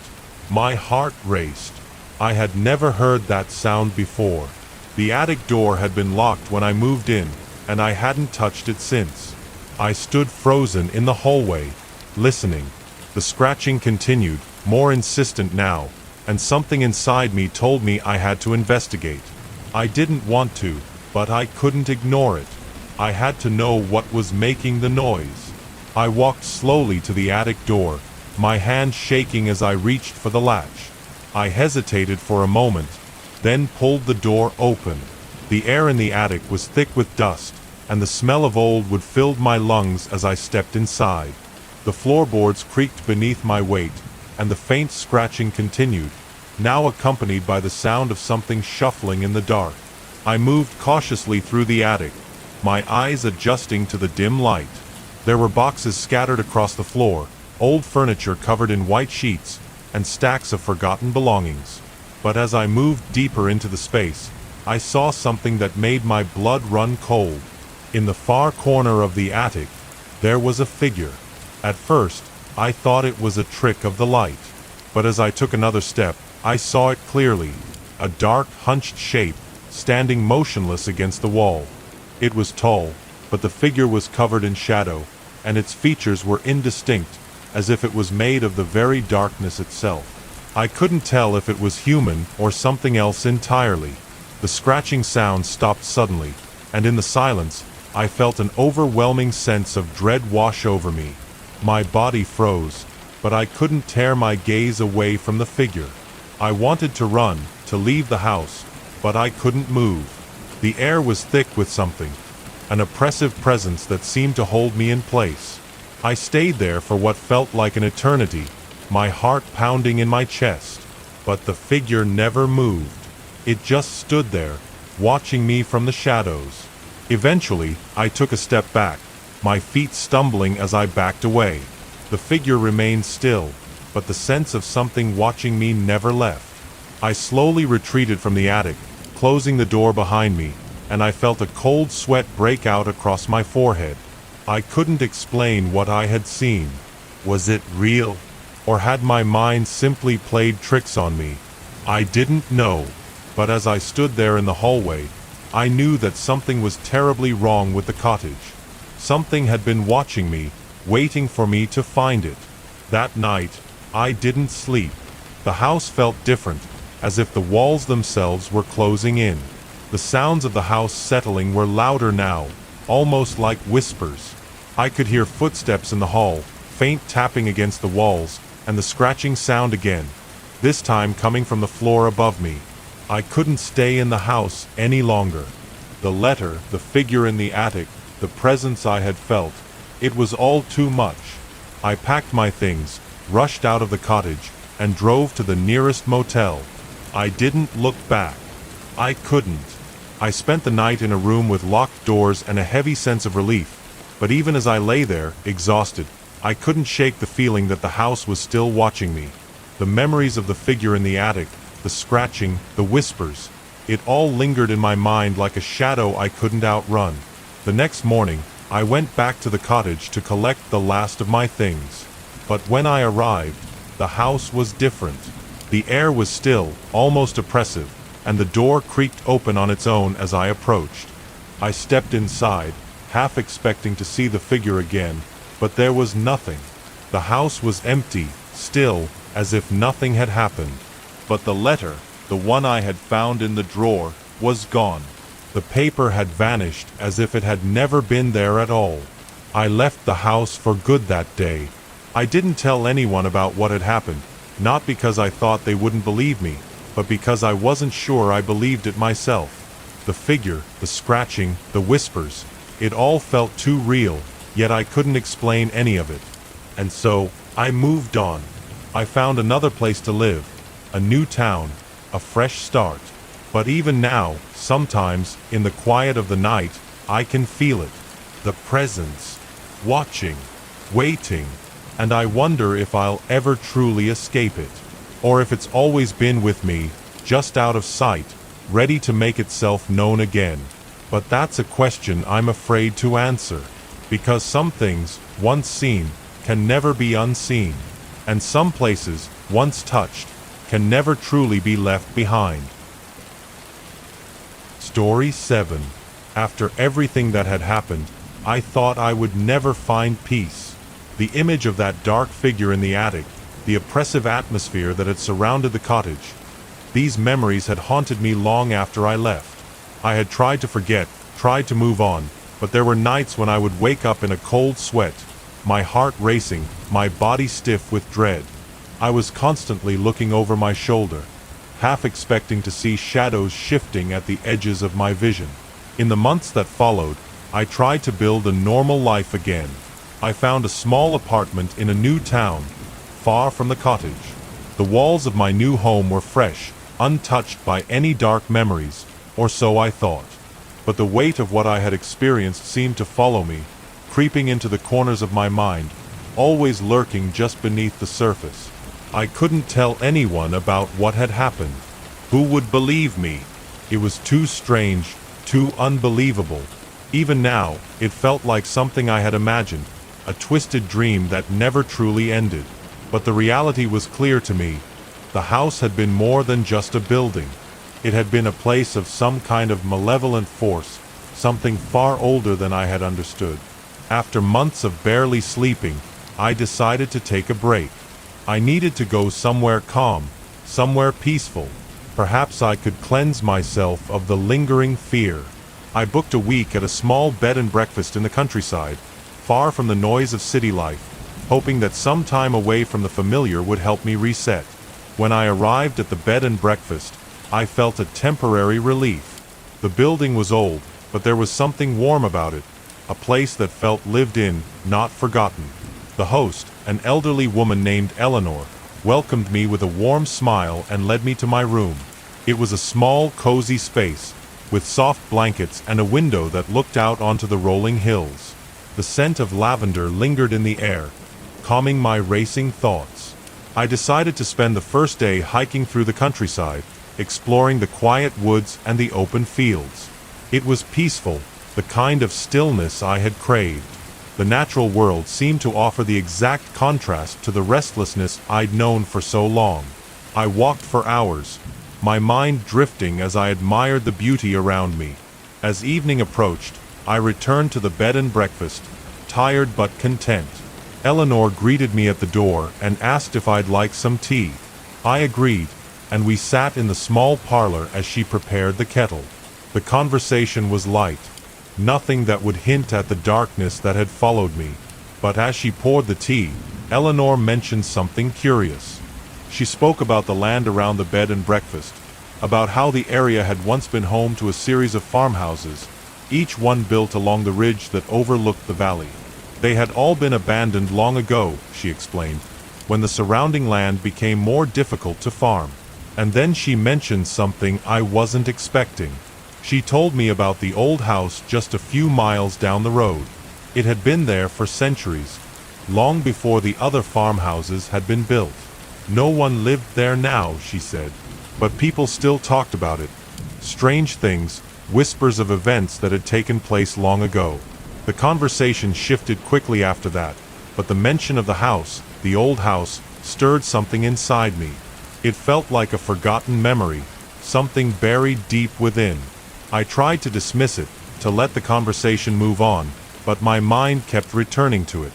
My heart raced. I had never heard that sound before. The attic door had been locked when I moved in, and I hadn't touched it since. I stood frozen in the hallway, listening. The scratching continued, more insistent now, and something inside me told me I had to investigate. I didn't want to, but I couldn't ignore it. I had to know what was making the noise. I walked slowly to the attic door, my hand shaking as I reached for the latch. I hesitated for a moment, then pulled the door open. The air in the attic was thick with dust, and the smell of old wood filled my lungs as I stepped inside. The floorboards creaked beneath my weight, and the faint scratching continued, now accompanied by the sound of something shuffling in the dark. I moved cautiously through the attic, my eyes adjusting to the dim light. There were boxes scattered across the floor, old furniture covered in white sheets, and stacks of forgotten belongings. But as I moved deeper into the space, I saw something that made my blood run cold. In the far corner of the attic, there was a figure. At first, I thought it was a trick of the light. But as I took another step, I saw it clearly. A dark, hunched shape, standing motionless against the wall. It was tall, but the figure was covered in shadow, and its features were indistinct, as if it was made of the very darkness itself. I couldn't tell if it was human or something else entirely. The scratching sound stopped suddenly, and in the silence, I felt an overwhelming sense of dread wash over me. My body froze, but I couldn't tear my gaze away from the figure. I wanted to run, to leave the house, but I couldn't move. The air was thick with something, an oppressive presence that seemed to hold me in place. I stayed there for what felt like an eternity, my heart pounding in my chest. But the figure never moved. It just stood there, watching me from the shadows. Eventually, I took a step back, my feet stumbling as I backed away. The figure remained still, but the sense of something watching me never left. I slowly retreated from the attic, closing the door behind me, and I felt a cold sweat break out across my forehead. I couldn't explain what I had seen. Was it real? Or had my mind simply played tricks on me? I didn't know. But as I stood there in the hallway, I knew that something was terribly wrong with the cottage. Something had been watching me, waiting for me to find it. That night, I didn't sleep. The house felt different, as if the walls themselves were closing in. The sounds of the house settling were louder now, almost like whispers. I could hear footsteps in the hall, faint tapping against the walls, and the scratching sound again, this time coming from the floor above me. I couldn't stay in the house any longer. The letter, the figure in the attic, the presence I had felt, it was all too much. I packed my things, rushed out of the cottage, and drove to the nearest motel. I didn't look back. I couldn't. I spent the night in a room with locked doors and a heavy sense of relief, but even as I lay there, exhausted, I couldn't shake the feeling that the house was still watching me. The memories of the figure in the attic, the scratching, the whispers, it all lingered in my mind like a shadow I couldn't outrun. The next morning, I went back to the cottage to collect the last of my things. But when I arrived, the house was different. The air was still, almost oppressive, and the door creaked open on its own as I approached. I stepped inside, half expecting to see the figure again, but there was nothing. The house was empty, still, as if nothing had happened. But the letter, the one I had found in the drawer, was gone. The paper had vanished as if it had never been there at all. I left the house for good that day. I didn't tell anyone about what had happened, not because I thought they wouldn't believe me, but because I wasn't sure I believed it myself. The figure, the scratching, the whispers, it all felt too real, yet I couldn't explain any of it. And so, I moved on. I found another place to live, a new town, a fresh start. But even now, sometimes, in the quiet of the night, I can feel it. The presence, watching, waiting, and I wonder if I'll ever truly escape it. Or if it's always been with me, just out of sight, ready to make itself known again. But that's a question I'm afraid to answer. Because some things, once seen, can never be unseen. And some places, once touched, can never truly be left behind. Story 7. After everything that had happened, I thought I would never find peace. The image of that dark figure in the attic, the oppressive atmosphere that had surrounded the cottage, these memories had haunted me long after I left. I had tried to forget, tried to move on, but there were nights when I would wake up in a cold sweat, my heart racing, my body stiff with dread. I was constantly looking over my shoulder, half expecting to see shadows shifting at the edges of my vision. In the months that followed, I tried to build a normal life again. I found a small apartment in a new town, far from the cottage. The walls of my new home were fresh, untouched by any dark memories, or so I thought. But the weight of what I had experienced seemed to follow me, creeping into the corners of my mind, always lurking just beneath the surface. I couldn't tell anyone about what had happened. Who would believe me? It was too strange, too unbelievable. Even now, it felt like something I had imagined, a twisted dream that never truly ended. But the reality was clear to me. The house had been more than just a building. It had been a place of some kind of malevolent force, something far older than I had understood. After months of barely sleeping, I decided to take a break. I needed to go somewhere calm, somewhere peaceful. Perhaps I could cleanse myself of the lingering fear. I booked a week at a small bed and breakfast in the countryside, far from the noise of city life, hoping that some time away from the familiar would help me reset. When I arrived at the bed and breakfast, I felt a temporary relief. The building was old, but there was something warm about it, a place that felt lived in, not forgotten. The host, an elderly woman named Eleanor, welcomed me with a warm smile and led me to my room. It was a small, cozy space, with soft blankets and a window that looked out onto the rolling hills. The scent of lavender lingered in the air, calming my racing thoughts. I decided to spend the first day hiking through the countryside, exploring the quiet woods and the open fields. It was peaceful, the kind of stillness I had craved. The natural world seemed to offer the exact contrast to the restlessness I'd known for so long. I walked for hours, my mind drifting as I admired the beauty around me. As evening approached, I returned to the bed and breakfast, tired but content. Eleanor greeted me at the door and asked if I'd like some tea. I agreed, and we sat in the small parlor as she prepared the kettle. The conversation was light, nothing that would hint at the darkness that had followed me. But as she poured the tea, Eleanor mentioned something curious. She spoke about the land around the bed and breakfast, about how the area had once been home to a series of farmhouses, each one built along the ridge that overlooked the valley. They had all been abandoned long ago, she explained, when the surrounding land became more difficult to farm. And then she mentioned something I wasn't expecting. She told me about the old house just a few miles down the road. It had been there for centuries, long before the other farmhouses had been built. No one lived there now, she said, but people still talked about it. Strange things, whispers of events that had taken place long ago. The conversation shifted quickly after that, but the mention of the house, the old house, stirred something inside me. It felt like a forgotten memory, something buried deep within. I tried to dismiss it, to let the conversation move on, but my mind kept returning to it.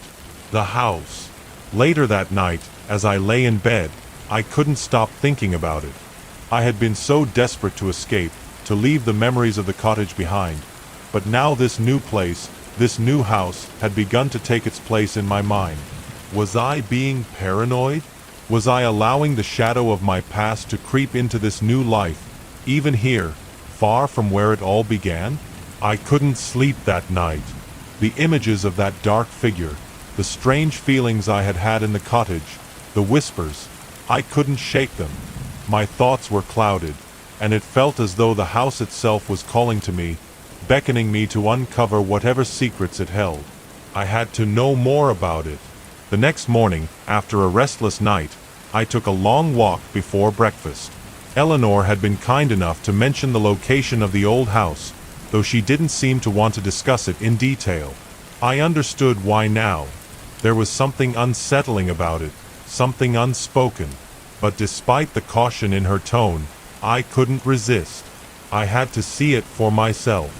The house. Later that night, as I lay in bed, I couldn't stop thinking about it. I had been so desperate to escape, to leave the memories of the cottage behind, but now this new place, this new house, had begun to take its place in my mind. Was I being paranoid? Was I allowing the shadow of my past to creep into this new life, even here, far from where it all began? I couldn't sleep that night. The images of that dark figure, the strange feelings I had had in the cottage, the whispers, I couldn't shake them. My thoughts were clouded, and it felt as though the house itself was calling to me, beckoning me to uncover whatever secrets it held. I had to know more about it. The next morning, after a restless night, I took a long walk before breakfast. Eleanor had been kind enough to mention the location of the old house, though she didn't seem to want to discuss it in detail. I understood why now. There was something unsettling about it, something unspoken. But despite the caution in her tone, I couldn't resist. I had to see it for myself.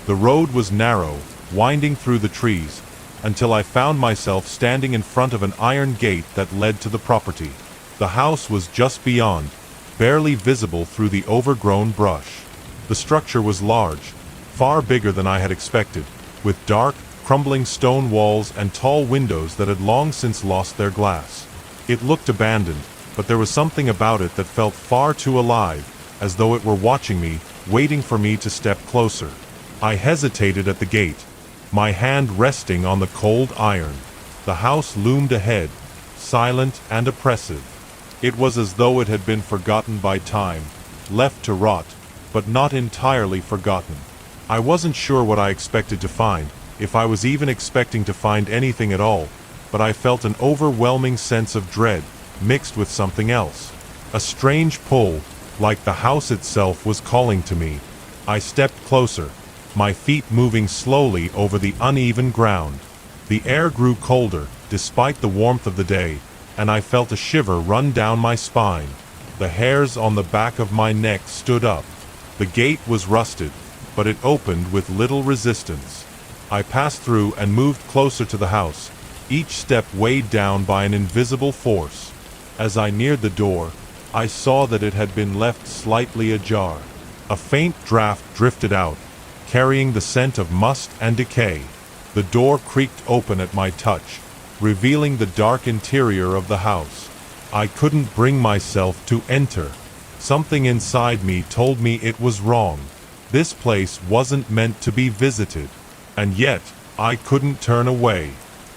The road was narrow, winding through the trees, until I found myself standing in front of an iron gate that led to the property. The house was just beyond, barely visible through the overgrown brush. The The structure was large, far bigger than I had expected, with dark, crumbling stone walls and tall windows that had long since lost their glass. It looked abandoned, but there was something about it that felt far too alive, as though it were watching me, waiting for me to step closer. I hesitated at the gate, my hand resting on the cold iron. The house loomed ahead, silent and oppressive. It was as though it had been forgotten by time, left to rot, but not entirely forgotten. I wasn't sure what I expected to find, if I was even expecting to find anything at all, but I felt an overwhelming sense of dread, mixed with something else. A strange pull, like the house itself was calling to me. I stepped closer, my feet moving slowly over the uneven ground. The air grew colder, despite the warmth of the day, and I felt a shiver run down my spine. The hairs on the back of my neck stood up. The gate was rusted, but it opened with little resistance. I passed through and moved closer to the house, each step weighed down by an invisible force. As I neared the door, I saw that it had been left slightly ajar. A faint draft drifted out, carrying the scent of must and decay. The door creaked open at my touch, revealing the dark interior of the house. I couldn't bring myself to enter. Something inside me told me it was wrong. This place wasn't meant to be visited. And yet, I couldn't turn away.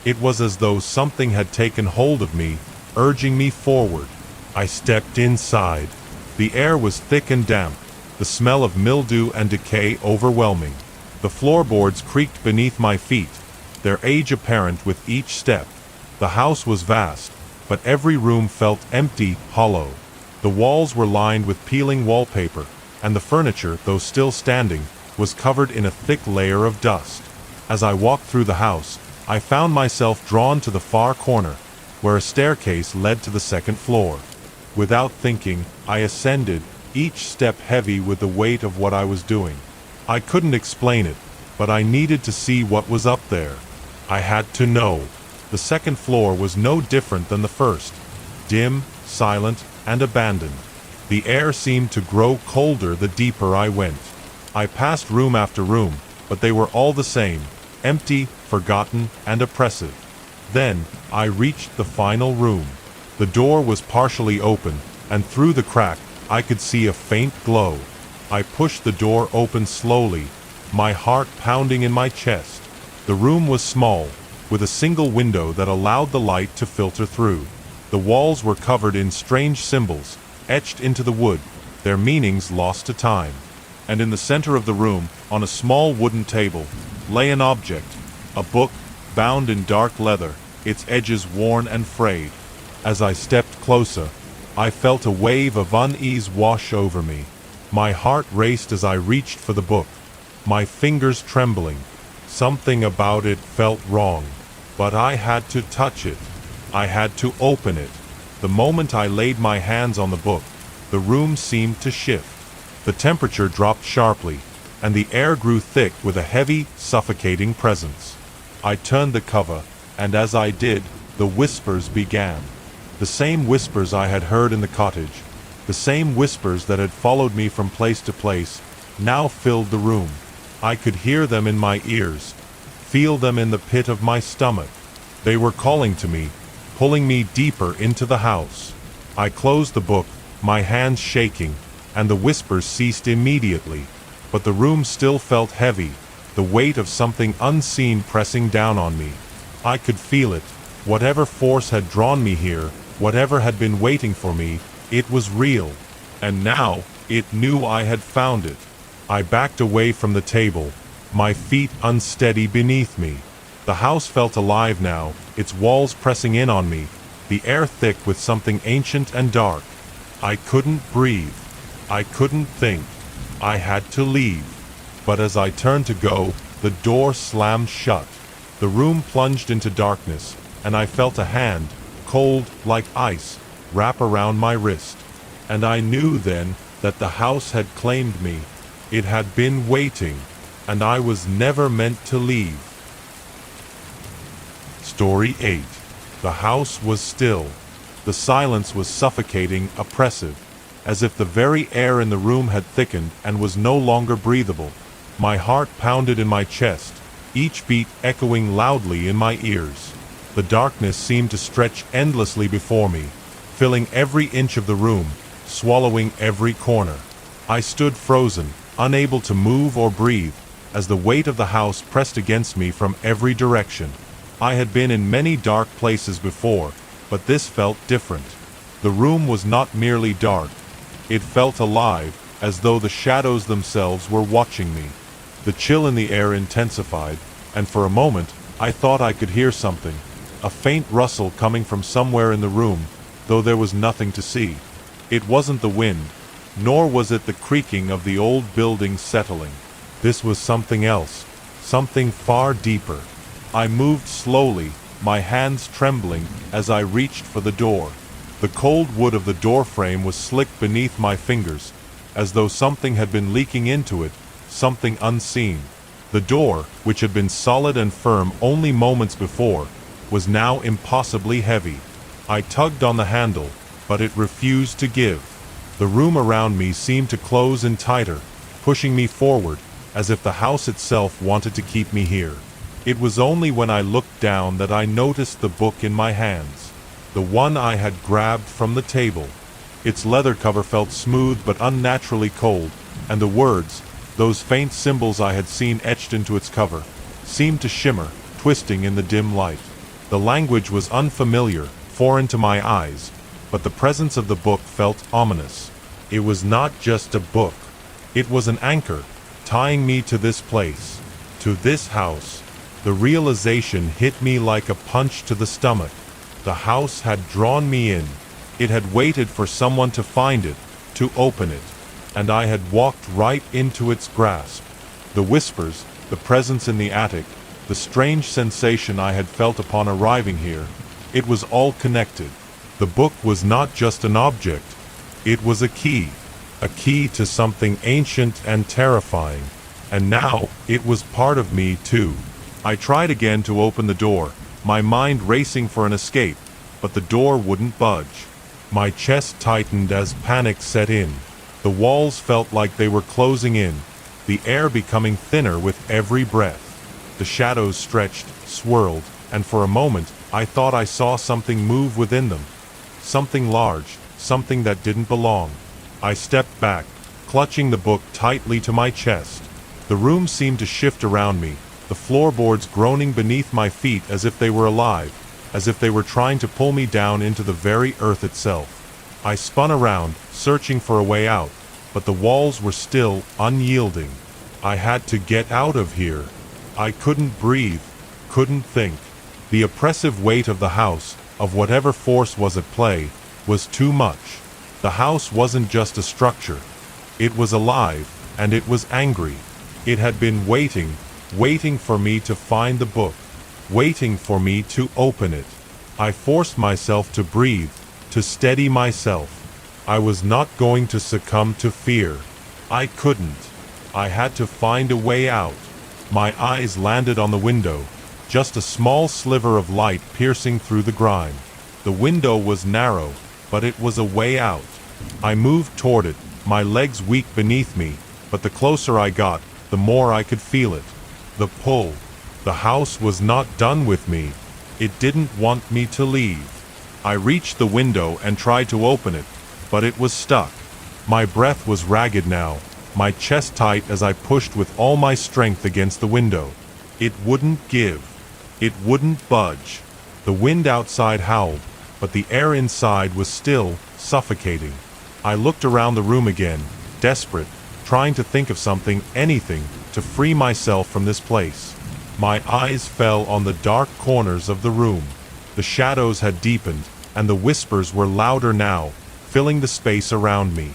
It was as though something had taken hold of me, urging me forward. I stepped inside. The air was thick and damp, the smell of mildew and decay overwhelming. The floorboards creaked beneath my feet, their age apparent with each step. The house was vast, but every room felt empty, hollow. The walls were lined with peeling wallpaper, and the furniture, though still standing, was covered in a thick layer of dust. As I walked through the house, I found myself drawn to the far corner, where a staircase led to the second floor. Without thinking, I ascended, each step heavy with the weight of what I was doing. I couldn't explain it, but I needed to see what was up there. I had to know. The second floor was no different than the first, dim, silent, and abandoned. The air seemed to grow colder the deeper I went. I passed room after room, but they were all the same, empty, forgotten, and oppressive. Then, I reached the final room. The door was partially open, and through the crack, I could see a faint glow. I pushed the door open slowly, my heart pounding in my chest. The room was small, with a single window that allowed the light to filter through. The walls were covered in strange symbols, etched into the wood, their meanings lost to time. And in the center of the room, on a small wooden table, lay an object, a book bound in dark leather, its edges worn and frayed. As I stepped closer, I felt a wave of unease wash over me. My heart raced as I reached for the book, my fingers trembling. Something about it felt wrong, but I had to touch it. I had to open it. The moment I laid my hands on the book, the room seemed to shift. The temperature dropped sharply, and the air grew thick with a heavy, suffocating presence. I turned the cover, and as I did, the whispers began. The same whispers I had heard in the cottage, the same whispers that had followed me from place to place, now filled the room. I could hear them in my ears, feel them in the pit of my stomach. They were calling to me, pulling me deeper into the house. I closed the book, my hands shaking, and the whispers ceased immediately. But the room still felt heavy, the weight of something unseen pressing down on me. I could feel it. Whatever force had drawn me here, whatever had been waiting for me, it was real. And now, it knew I had found it. I backed away from the table, my feet unsteady beneath me. The house felt alive now, its walls pressing in on me, the air thick with something ancient and dark. I couldn't breathe. I couldn't think. I had to leave. But as I turned to go, the door slammed shut. The room plunged into darkness, and I felt a hand, cold like ice, wrap around my wrist. And I knew then that the house had claimed me. It had been waiting, and I was never meant to leave. Story 8. The house was still. The silence was suffocating, oppressive. as if the very air in the room had thickened and was no longer breathable. My heart pounded in my chest, each beat echoing loudly in my ears. The darkness seemed to stretch endlessly before me, filling every inch of the room, swallowing every corner. I stood frozen, unable to move or breathe, as the weight of the house pressed against me from every direction. I had been in many dark places before, but this felt different. The room was not merely dark. It felt alive, as though the shadows themselves were watching me. The chill in the air intensified, and for a moment, I thought I could hear something. A faint rustle coming from somewhere in the room, though there was nothing to see. It wasn't the wind, nor was it the creaking of the old building settling. This was something else, something far deeper. I moved slowly, my hands trembling as I reached for the door. The cold wood of the door frame was slick beneath my fingers, as though something had been leaking into it, something unseen. The door, which had been solid and firm only moments before, was now impossibly heavy. I tugged on the handle, but it refused to give. The room around me seemed to close in tighter, pushing me forward, as if the house itself wanted to keep me here. It was only when I looked down that I noticed the book in my hands, the one I had grabbed from the table. Its leather cover felt smooth but unnaturally cold, and the words, those faint symbols I had seen etched into its cover, seemed to shimmer, twisting in the dim light. The language was unfamiliar, foreign to my eyes, but the presence of the book felt ominous. It was not just a book. It was an anchor, tying me to this place, to this house. The realization hit me like a punch to the stomach. The house had drawn me in. It had waited for someone to find it, to open it, and I had walked right into its grasp. The whispers, the presence in the attic, the strange sensation I had felt upon arriving here, it was all connected. The book was not just an object. It was a key to something ancient and terrifying. And now, it was part of me too. I tried again to open the door, my mind racing for an escape, but the door wouldn't budge. My chest tightened as panic set in. The walls felt like they were closing in, the air becoming thinner with every breath. The shadows stretched, swirled, and for a moment, I thought I saw something move within them. Something large, something that didn't belong. I stepped back, clutching the book tightly to my chest. The room seemed to shift around me, the floorboards groaning beneath my feet as if they were alive, as if they were trying to pull me down into the very earth itself. I spun around, searching for a way out, but the walls were still unyielding. I had to get out of here. I couldn't breathe, couldn't think. The oppressive weight of the house, of whatever force was at play, was too much. The house wasn't just a structure. It was alive, and it was angry. It had been waiting for me to find the book, waiting for me to open it. I forced myself to breathe, to steady myself. I was not going to succumb to fear. I couldn't. I had to find a way out. My eyes landed on the window, just a small sliver of light piercing through the grime. The window was narrow, but it was a way out. I moved toward it, my legs weak beneath me, but the closer I got, the more I could feel it. The pull. The house was not done with me. It didn't want me to leave. I reached the window and tried to open it, but it was stuck. My breath was ragged now, my chest tight as I pushed with all my strength against the window. It wouldn't give. It wouldn't budge. The wind outside howled, but the air inside was still suffocating. I looked around the room again, desperate, trying to think of something, anything, to free myself from this place. My eyes fell on the dark corners of the room. The shadows had deepened, and the whispers were louder now, filling the space around me.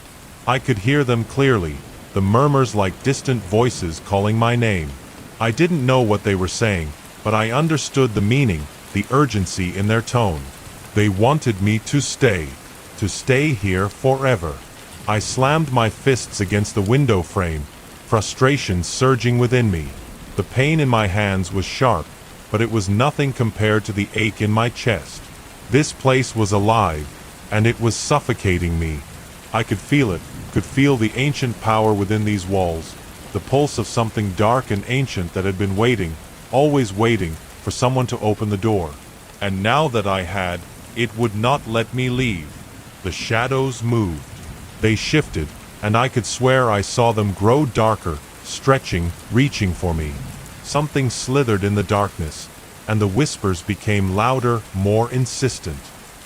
I could hear them clearly, the murmurs like distant voices calling my name. I didn't know what they were saying, but I understood the meaning, the urgency in their tone. They wanted me to stay here forever. I slammed my fists against the window frame, frustration surging within me. The pain in my hands was sharp, but it was nothing compared to the ache in my chest. This place was alive, and it was suffocating me. I could feel it, could feel the ancient power within these walls, the pulse of something dark and ancient that had been waiting, always waiting, for someone to open the door. And now that I had, it would not let me leave. The shadows moved. They shifted, and I could swear I saw them grow darker, stretching, reaching for me. Something slithered in the darkness, and the whispers became louder, more insistent.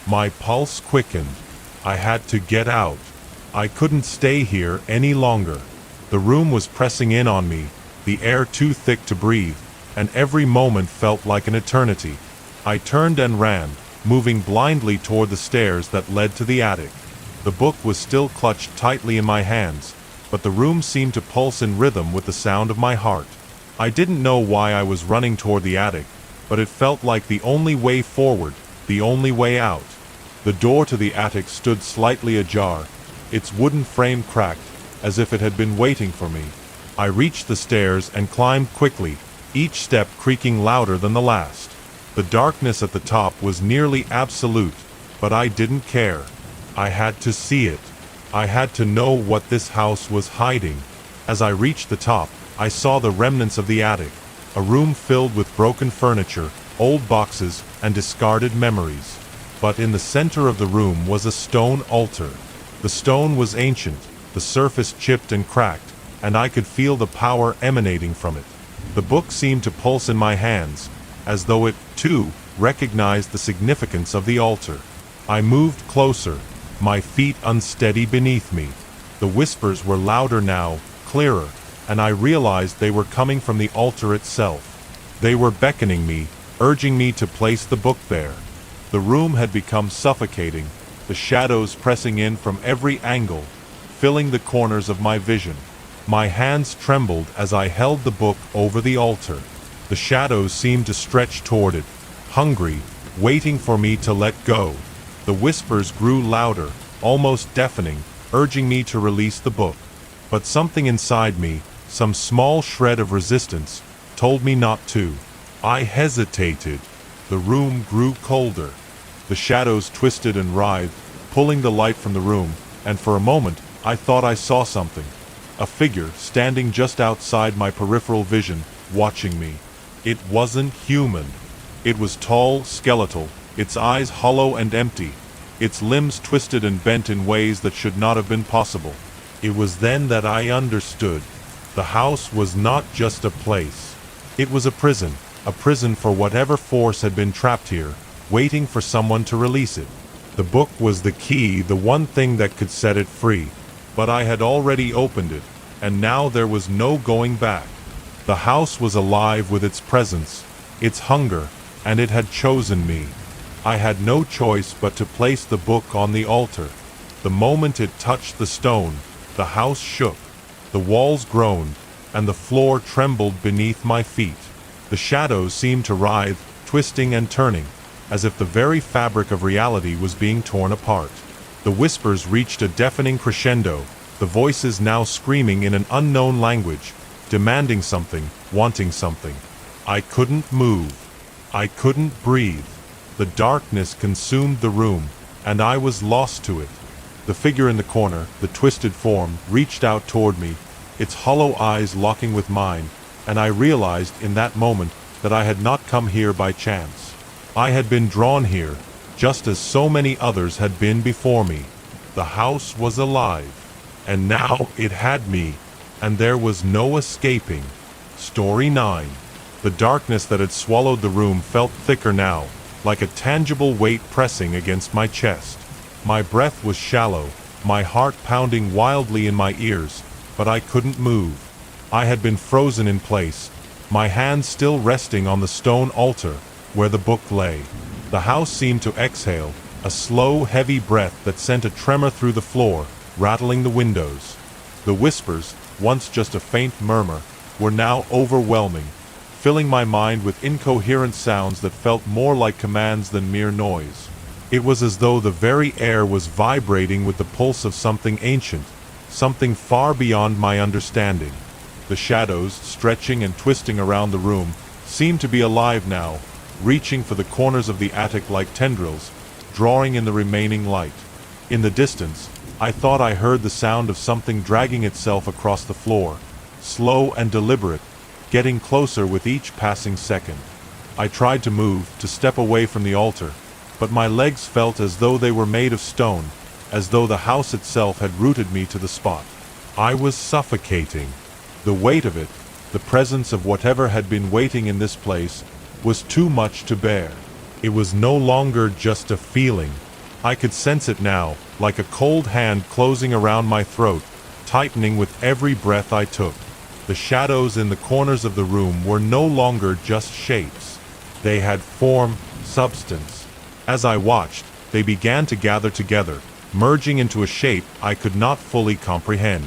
My pulse quickened. I had to get out. I couldn't stay here any longer. The room was pressing in on me, the air too thick to breathe, and every moment felt like an eternity. I turned and ran, moving blindly toward the stairs that led to the attic. The book was still clutched tightly in my hands, but the room seemed to pulse in rhythm with the sound of my heart. I didn't know why I was running toward the attic, but it felt like the only way forward, the only way out. The door to the attic stood slightly ajar, its wooden frame cracked, as if it had been waiting for me. I reached the stairs and climbed quickly, each step creaking louder than the last. The darkness at the top was nearly absolute, but I didn't care. I had to see it. I had to know what this house was hiding. As I reached the top, I saw the remnants of the attic, a room filled with broken furniture, old boxes, and discarded memories. But in the center of the room was a stone altar. The stone was ancient, the surface chipped and cracked, and I could feel the power emanating from it. The book seemed to pulse in my hands, as though it, too, recognized the significance of the altar. I moved closer, my feet unsteady beneath me. The whispers were louder now, clearer, and I realized they were coming from the altar itself. They were beckoning me, urging me to place the book there. The room had become suffocating, the shadows pressing in from every angle, filling the corners of my vision. My hands trembled as I held the book over the altar. The shadows seemed to stretch toward it, hungry, waiting for me to let go. The whispers grew louder, almost deafening, urging me to release the book. But something inside me, some small shred of resistance, told me not to. I hesitated. The room grew colder. The shadows twisted and writhed, pulling the light from the room, and for a moment, I thought I saw something. A figure standing just outside my peripheral vision, watching me. It wasn't human. It was tall, skeletal, its eyes hollow and empty, its limbs twisted and bent in ways that should not have been possible. It was then that I understood. The house was not just a place. It was a prison for whatever force had been trapped here, waiting for someone to release it. The book was the key, the one thing that could set it free. But I had already opened it, and now there was no going back. The house was alive with its presence, its hunger, and it had chosen me. I had no choice but to place the book on the altar. The moment it touched the stone, the house shook, the walls groaned, and the floor trembled beneath my feet. The shadows seemed to writhe, twisting and turning, as if the very fabric of reality was being torn apart. The whispers reached a deafening crescendo, the voices now screaming in an unknown language, demanding something, wanting something. I couldn't move. I couldn't breathe. The darkness consumed the room, and I was lost to it. The figure in the corner, the twisted form, reached out toward me, its hollow eyes locking with mine, and I realized in that moment that I had not come here by chance. I had been drawn here, just as so many others had been before me. The house was alive, and now it had me, and there was no escaping. Story 9. The darkness that had swallowed the room felt thicker now, like a tangible weight pressing against my chest. My breath was shallow, my heart pounding wildly in my ears, but I couldn't move. I had been frozen in place, my hands still resting on the stone altar where the book lay. The house seemed to exhale, a slow, heavy breath that sent a tremor through the floor, rattling the windows. The whispers, once just a faint murmur, were now overwhelming, filling my mind with incoherent sounds that felt more like commands than mere noise. It was as though the very air was vibrating with the pulse of something ancient, something far beyond my understanding. The shadows, stretching and twisting around the room, seemed to be alive now, reaching for the corners of the attic like tendrils, drawing in the remaining light. In the distance, I thought I heard the sound of something dragging itself across the floor, slow and deliberate, getting closer with each passing second. I tried to move, to step away from the altar, but my legs felt as though they were made of stone, as though the house itself had rooted me to the spot. I was suffocating. The weight of it, the presence of whatever had been waiting in this place, was too much to bear. It was no longer just a feeling. I could sense it now, like a cold hand closing around my throat, tightening with every breath I took. The shadows in the corners of the room were no longer just shapes. They had form, substance. As I watched, they began to gather together, merging into a shape I could not fully comprehend.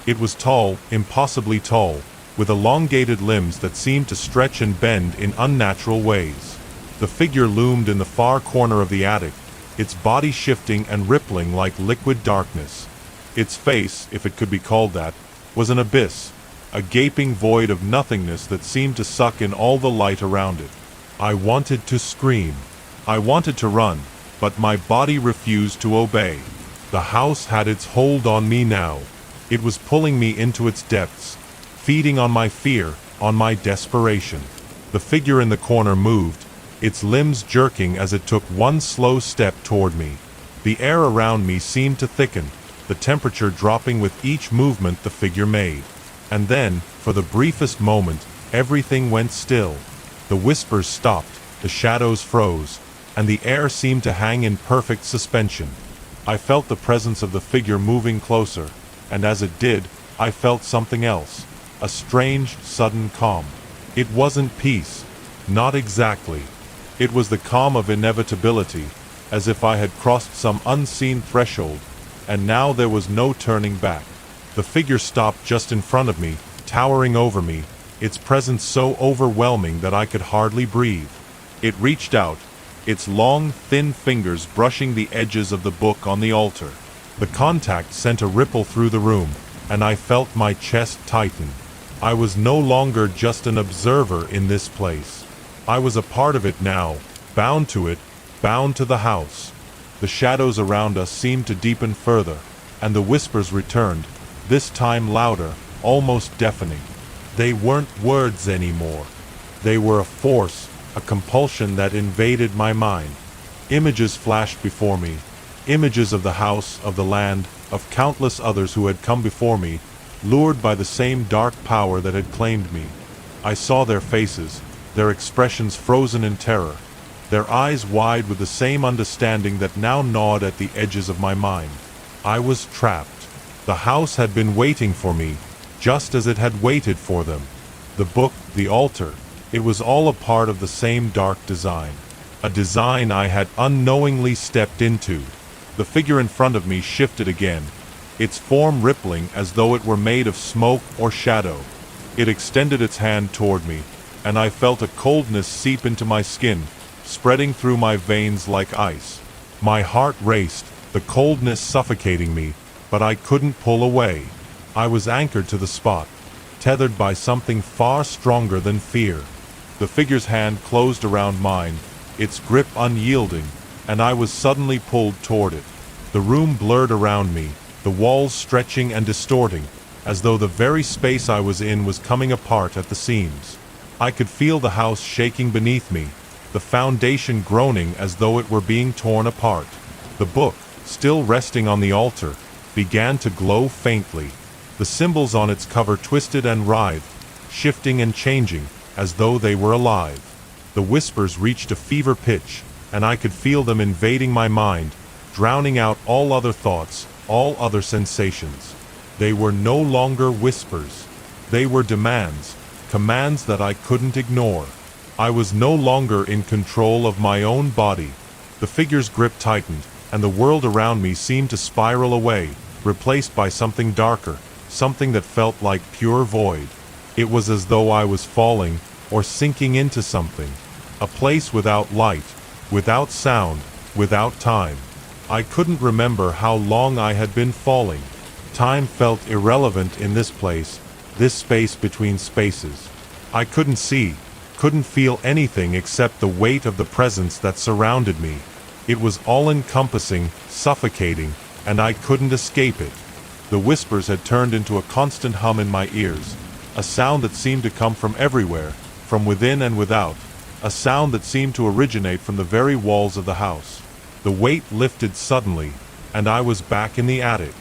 It was tall, impossibly tall, with elongated limbs that seemed to stretch and bend in unnatural ways. The figure loomed in the far corner of the attic, its body shifting and rippling like liquid darkness. Its face, if it could be called that, was an abyss, a gaping void of nothingness that seemed to suck in all the light around it. I wanted to scream. I wanted to run, but my body refused to obey. The house had its hold on me now. It was pulling me into its depths, feeding on my fear, on my desperation. The figure in the corner moved, its limbs jerking as it took one slow step toward me. The air around me seemed to thicken, the temperature dropping with each movement the figure made. And then, for the briefest moment, everything went still. The whispers stopped, the shadows froze, and the air seemed to hang in perfect suspension. I felt the presence of the figure moving closer, and as it did, I felt something else. A strange, sudden calm. It wasn't peace. Not exactly. It was the calm of inevitability, as if I had crossed some unseen threshold, and now there was no turning back. The figure stopped just in front of me, towering over me, its presence so overwhelming that I could hardly breathe. It reached out, its long, thin fingers brushing the edges of the book on the altar. The contact sent a ripple through the room, and I felt my chest tighten. I was no longer just an observer in this place. I was a part of it now, bound to it, bound to the house. The shadows around us seemed to deepen further, and the whispers returned, this time louder, almost deafening. They weren't words anymore. They were a force, a compulsion that invaded my mind. Images flashed before me, images of the house, of the land, of countless others who had come before me, lured by the same dark power that had claimed me. I saw their faces, their expressions frozen in terror, their eyes wide with the same understanding that now gnawed at the edges of my mind. I was trapped. The house had been waiting for me, just as it had waited for them. The book, the altar, it was all a part of the same dark design. A design I had unknowingly stepped into. The figure in front of me shifted again, its form rippling as though it were made of smoke or shadow. It extended its hand toward me, and I felt a coldness seep into my skin, spreading through my veins like ice. My heart raced, the coldness suffocating me, but I couldn't pull away. I was anchored to the spot, tethered by something far stronger than fear. The figure's hand closed around mine, its grip unyielding, and I was suddenly pulled toward it. The room blurred around me, the walls stretching and distorting, as though the very space I was in was coming apart at the seams. I could feel the house shaking beneath me, the foundation groaning as though it were being torn apart. The book, still resting on the altar, began to glow faintly. The symbols on its cover twisted and writhed, shifting and changing, as though they were alive. The whispers reached a fever pitch, and I could feel them invading my mind, drowning out all other thoughts, all other sensations. They were no longer whispers. They were demands, commands that I couldn't ignore. I was no longer in control of my own body. The figure's grip tightened, and the world around me seemed to spiral away, replaced by something darker, something that felt like pure void. It was as though I was falling, or sinking into something. A place without light, without sound, without time. I couldn't remember how long I had been falling. Time felt irrelevant in this place, this space between spaces. I couldn't see, couldn't feel anything except the weight of the presence that surrounded me. It was all-encompassing, suffocating, and I couldn't escape it. The whispers had turned into a constant hum in my ears, a sound that seemed to come from everywhere, from within and without, a sound that seemed to originate from the very walls of the house. The weight lifted suddenly, and I was back in the attic.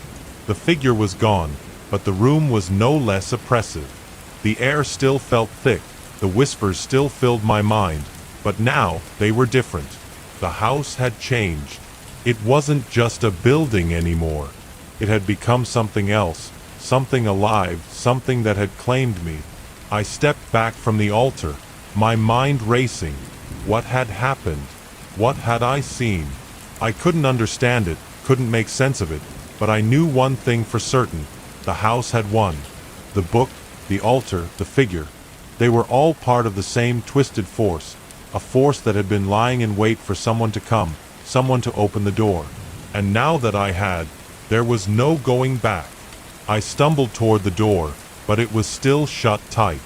The figure was gone, but the room was no less oppressive. The air still felt thick, the whispers still filled my mind, but now they were different. The house had changed. It wasn't just a building anymore. It had become something else, something alive, something that had claimed me. I stepped back from the altar, my mind racing. What had happened? What had I seen? I couldn't understand it, couldn't make sense of it, but I knew one thing for certain. The house had won. The book, the altar, the figure, they were all part of the same twisted force, a force that had been lying in wait for someone to come, someone to open the door. And now that I had, there was no going back. I stumbled toward the door, but it was still shut tight.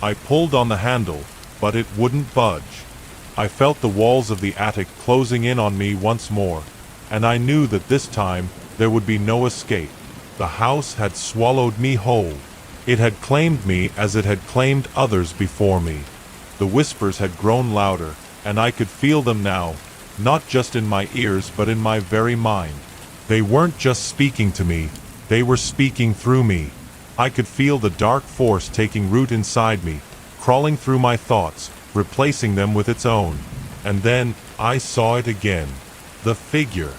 I pulled on the handle, but it wouldn't budge. I felt the walls of the attic closing in on me once more, and I knew that this time there would be no escape. The house had swallowed me whole. It had claimed me as it had claimed others before me. The whispers had grown louder, and I could feel them now, not just in my ears but in my very mind. They weren't just speaking to me, they were speaking through me. I could feel the dark force taking root inside me, crawling through my thoughts, replacing them with its own. And then I saw it again. The figure.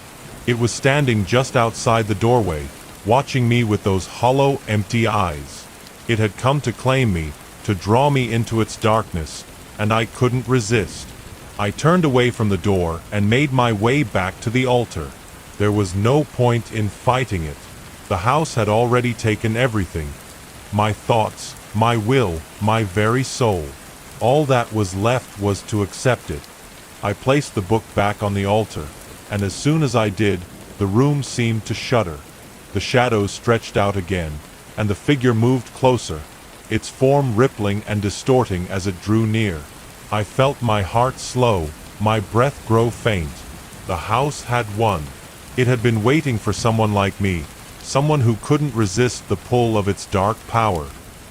It was standing just outside the doorway, watching me with those hollow, empty eyes. It had come to claim me, to draw me into its darkness, and I couldn't resist. I turned away from the door and made my way back to the altar. There was no point in fighting it. The house had already taken everything. My thoughts, my will, my very soul. All that was left was to accept it. I placed the book back on the altar, and as soon as I did, the room seemed to shudder. The shadows stretched out again, and the figure moved closer, its form rippling and distorting as it drew near. I felt my heart slow, my breath grow faint. The house had won. It had been waiting for someone like me, someone who couldn't resist the pull of its dark power.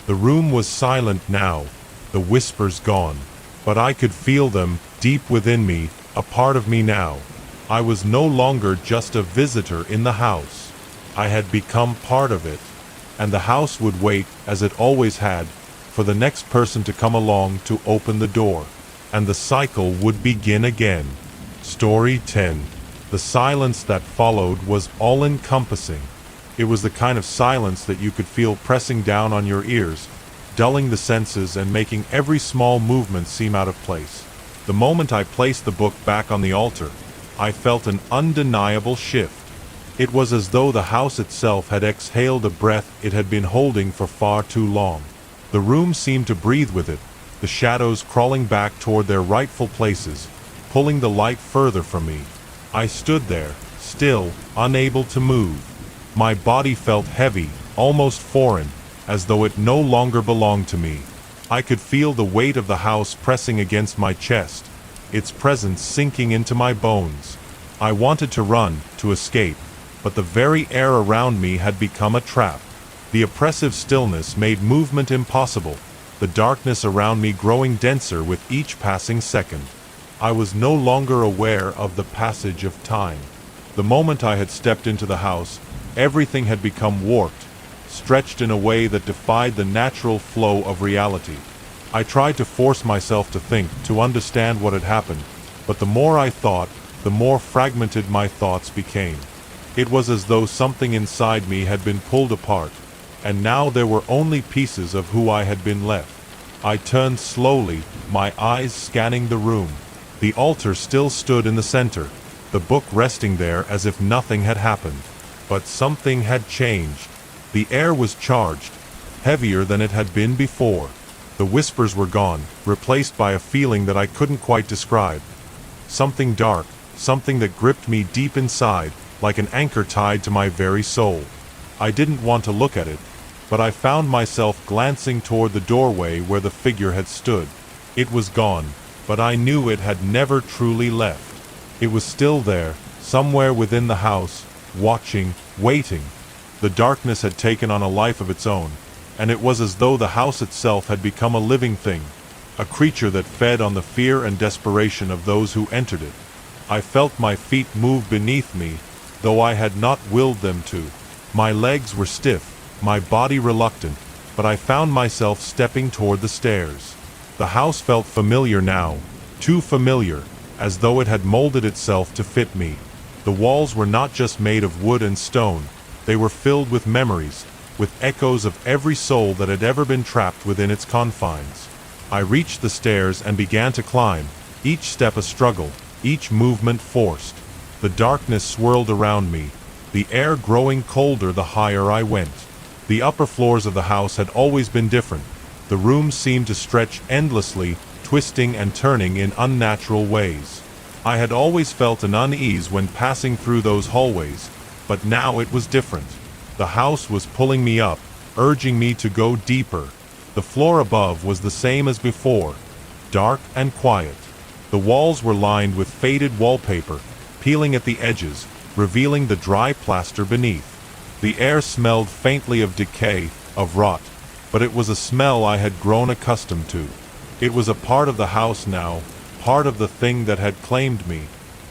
The room was silent now, the whispers gone, but I could feel them, deep within me, a part of me now. I was no longer just a visitor in the house. I had become part of it, and the house would wait, as it always had, for the next person to come along to open the door, and the cycle would begin again. Story 10. The silence that followed was all-encompassing. It was the kind of silence that you could feel pressing down on your ears, dulling the senses and making every small movement seem out of place. The moment I placed the book back on the altar, I felt an undeniable shift. It was as though the house itself had exhaled a breath it had been holding for far too long. The room seemed to breathe with it, the shadows crawling back toward their rightful places, pulling the light further from me. I stood there, still, unable to move. My body felt heavy, almost foreign, as though it no longer belonged to me. I could feel the weight of the house pressing against my chest, its presence sinking into my bones. I wanted to run, to escape, but the very air around me had become a trap. The oppressive stillness made movement impossible, the darkness around me growing denser with each passing second. I was no longer aware of the passage of time. The moment I had stepped into the house, everything had become warped, stretched in a way that defied the natural flow of reality. I tried to force myself to think, to understand what had happened, but the more I thought, the more fragmented my thoughts became. It was as though something inside me had been pulled apart, and now there were only pieces of who I had been left. I turned slowly, my eyes scanning the room. The altar still stood in the center, the book resting there as if nothing had happened. But something had changed. The air was charged, heavier than it had been before. The whispers were gone, replaced by a feeling that I couldn't quite describe. Something dark, something that gripped me deep inside, like an anchor tied to my very soul. I didn't want to look at it, but I found myself glancing toward the doorway where the figure had stood. It was gone, but I knew it had never truly left. It was still there, somewhere within the house, watching, waiting. The darkness had taken on a life of its own, and it was as though the house itself had become a living thing, a creature that fed on the fear and desperation of those who entered it. I felt my feet move beneath me, though I had not willed them to. My legs were stiff, my body reluctant, but I found myself stepping toward the stairs. The house felt familiar now, too familiar, as though it had molded itself to fit me. The walls were not just made of wood and stone, they were filled with memories, with echoes of every soul that had ever been trapped within its confines. I reached the stairs and began to climb, each step a struggle, each movement forced. The darkness swirled around me, the air growing colder the higher I went. The upper floors of the house had always been different. The rooms seemed to stretch endlessly, twisting and turning in unnatural ways. I had always felt an unease when passing through those hallways, but now it was different. The house was pulling me up, urging me to go deeper. The floor above was the same as before, dark and quiet. The walls were lined with faded wallpaper, peeling at the edges, revealing the dry plaster beneath. The air smelled faintly of decay, of rot, but it was a smell I had grown accustomed to. It was a part of the house now, part of the thing that had claimed me.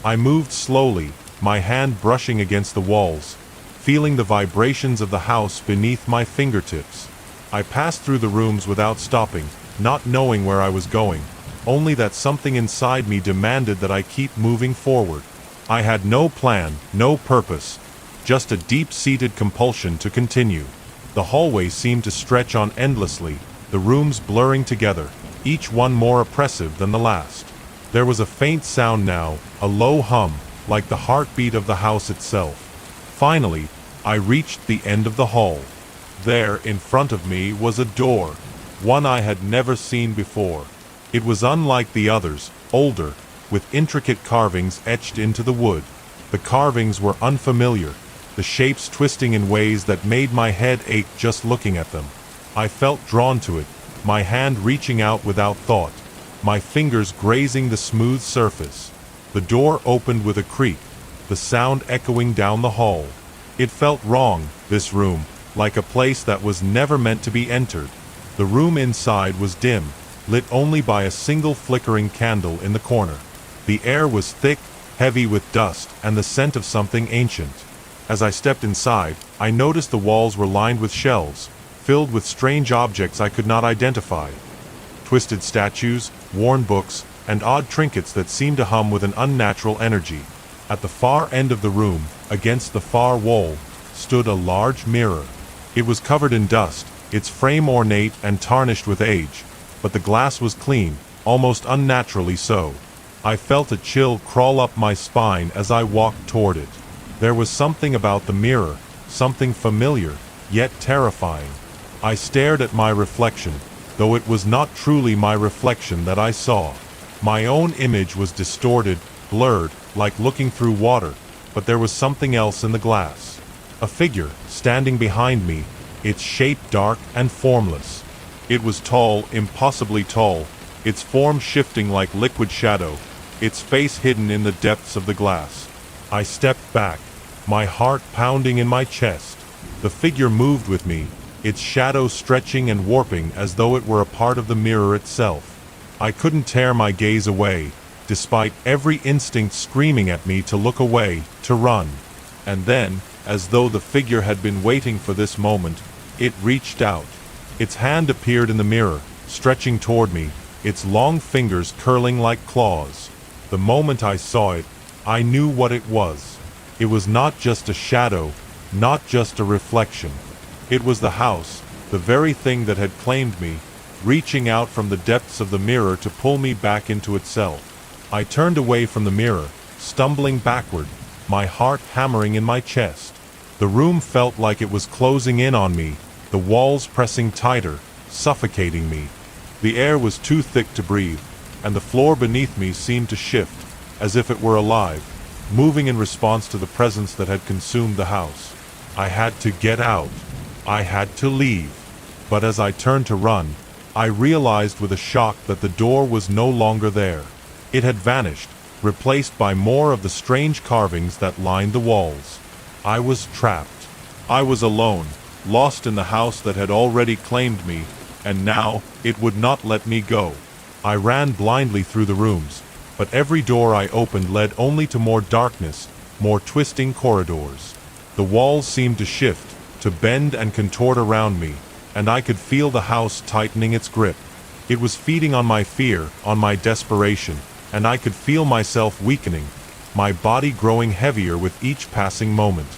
I moved slowly, my hand brushing against the walls, feeling the vibrations of the house beneath my fingertips. I passed through the rooms without stopping, not knowing where I was going, only that something inside me demanded that I keep moving forward. I had no plan, no purpose, just a deep-seated compulsion to continue. The hallway seemed to stretch on endlessly, the rooms blurring together, each one more oppressive than the last. There was a faint sound now, a low hum, like the heartbeat of the house itself. Finally, I reached the end of the hall. There, in front of me, was a door, one I had never seen before. It was unlike the others, older, with intricate carvings etched into the wood. The carvings were unfamiliar, the shapes twisting in ways that made my head ache just looking at them. I felt drawn to it, my hand reaching out without thought, my fingers grazing the smooth surface. The door opened with a creak, the sound echoing down the hall. It felt wrong, this room, like a place that was never meant to be entered. The room inside was dim, lit only by a single flickering candle in the corner. The air was thick, heavy with dust, and the scent of something ancient. As I stepped inside, I noticed the walls were lined with shelves, filled with strange objects I could not identify. Twisted statues, worn books, and odd trinkets that seemed to hum with an unnatural energy. At the far end of the room, against the far wall, stood a large mirror. It was covered in dust, its frame ornate and tarnished with age, but the glass was clean, almost unnaturally so. I felt a chill crawl up my spine as I walked toward it. There was something about the mirror, something familiar, yet terrifying. I stared at my reflection, though it was not truly my reflection that I saw. My own image was distorted, blurred, like looking through water, but there was something else in the glass. A figure, standing behind me, its shape dark and formless. It was tall, impossibly tall, its form shifting like liquid shadow, its face hidden in the depths of the glass. I stepped back, my heart pounding in my chest. The figure moved with me, its shadow stretching and warping as though it were a part of the mirror itself. I couldn't tear my gaze away, despite every instinct screaming at me to look away, to run. And then, as though the figure had been waiting for this moment, it reached out. Its hand appeared in the mirror, stretching toward me, its long fingers curling like claws. The moment I saw it, I knew what it was. It was not just a shadow, not just a reflection. It was the house, the very thing that had claimed me, reaching out from the depths of the mirror to pull me back into itself. I turned away from the mirror, stumbling backward, my heart hammering in my chest. The room felt like it was closing in on me, the walls pressing tighter, suffocating me. The air was too thick to breathe, and the floor beneath me seemed to shift, as if it were alive, moving in response to the presence that had consumed the house. I had to get out. I had to leave. But as I turned to run, I realized with a shock that the door was no longer there. It had vanished, replaced by more of the strange carvings that lined the walls. I was trapped. I was alone, lost in the house that had already claimed me, and now it would not let me go. I ran blindly through the rooms, but every door I opened led only to more darkness, more twisting corridors. The walls seemed to shift, to bend and contort around me, and I could feel the house tightening its grip. It was feeding on my fear, on my desperation, and I could feel myself weakening, my body growing heavier with each passing moment.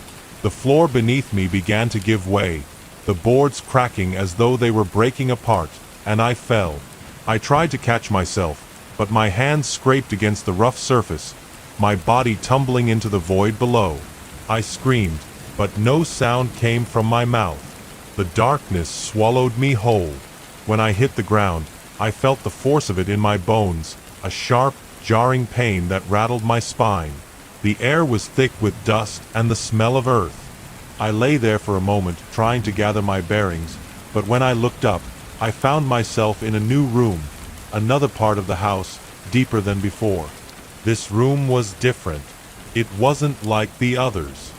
The floor beneath me began to give way, the boards cracking as though they were breaking apart, and I fell. I tried to catch myself, but my hands scraped against the rough surface, my body tumbling into the void below. I screamed, but no sound came from my mouth. The darkness swallowed me whole. When I hit the ground, I felt the force of it in my bones, a sharp, jarring pain that rattled my spine. The air was thick with dust and the smell of earth. I lay there for a moment, trying to gather my bearings, but when I looked up, I found myself in a new room, another part of the house, deeper than before. This room was different. It wasn't like the others.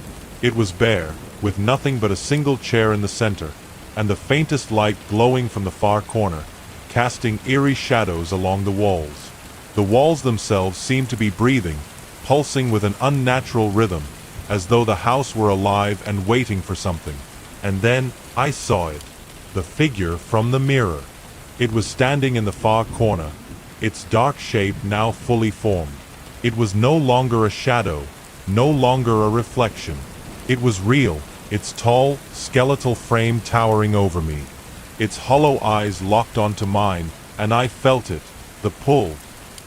It was bare, with nothing but a single chair in the center, and the faintest light glowing from the far corner, casting eerie shadows along the walls. The walls themselves seemed to be breathing, pulsing with an unnatural rhythm, as though the house were alive and waiting for something. And then I saw it, the figure from the mirror. It was standing in the far corner, its dark shape now fully formed. It was no longer a shadow, no longer a reflection. It was real, its tall, skeletal frame towering over me. Its hollow eyes locked onto mine, and I felt it, the pull.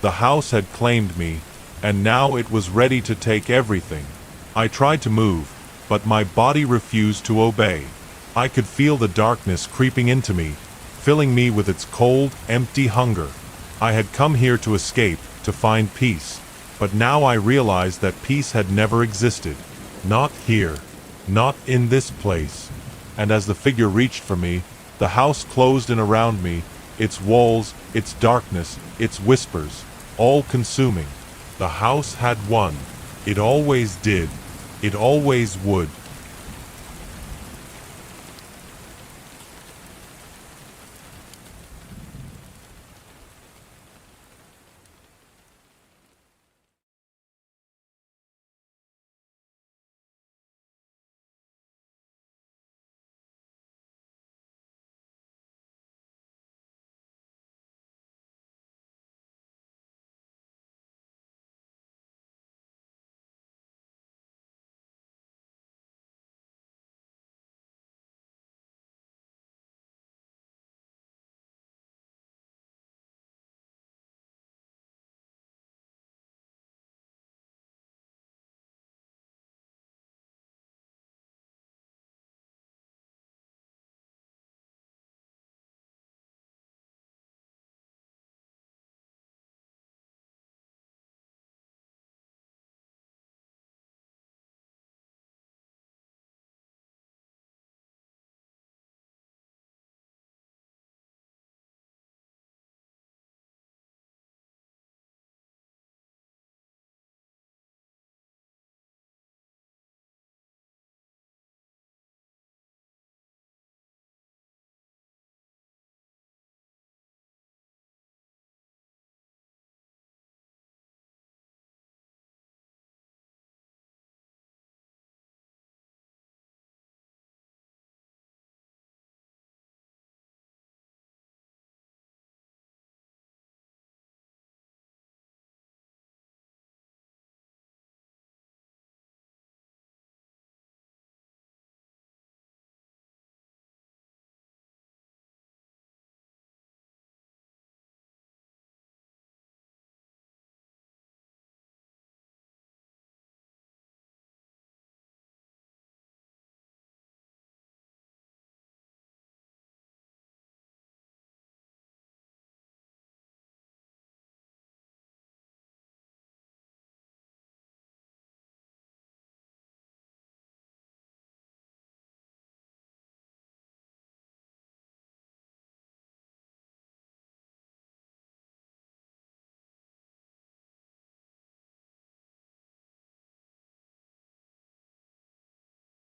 The house had claimed me, and now it was ready to take everything. I tried to move, but my body refused to obey. I could feel the darkness creeping into me, filling me with its cold, empty hunger. I had come here to escape, to find peace, but now I realized that peace had never existed. Not here, not in this place. And as the figure reached for me, the house closed in around me, its walls, its darkness, its whispers, all consuming. The house had won. It always did. It always would.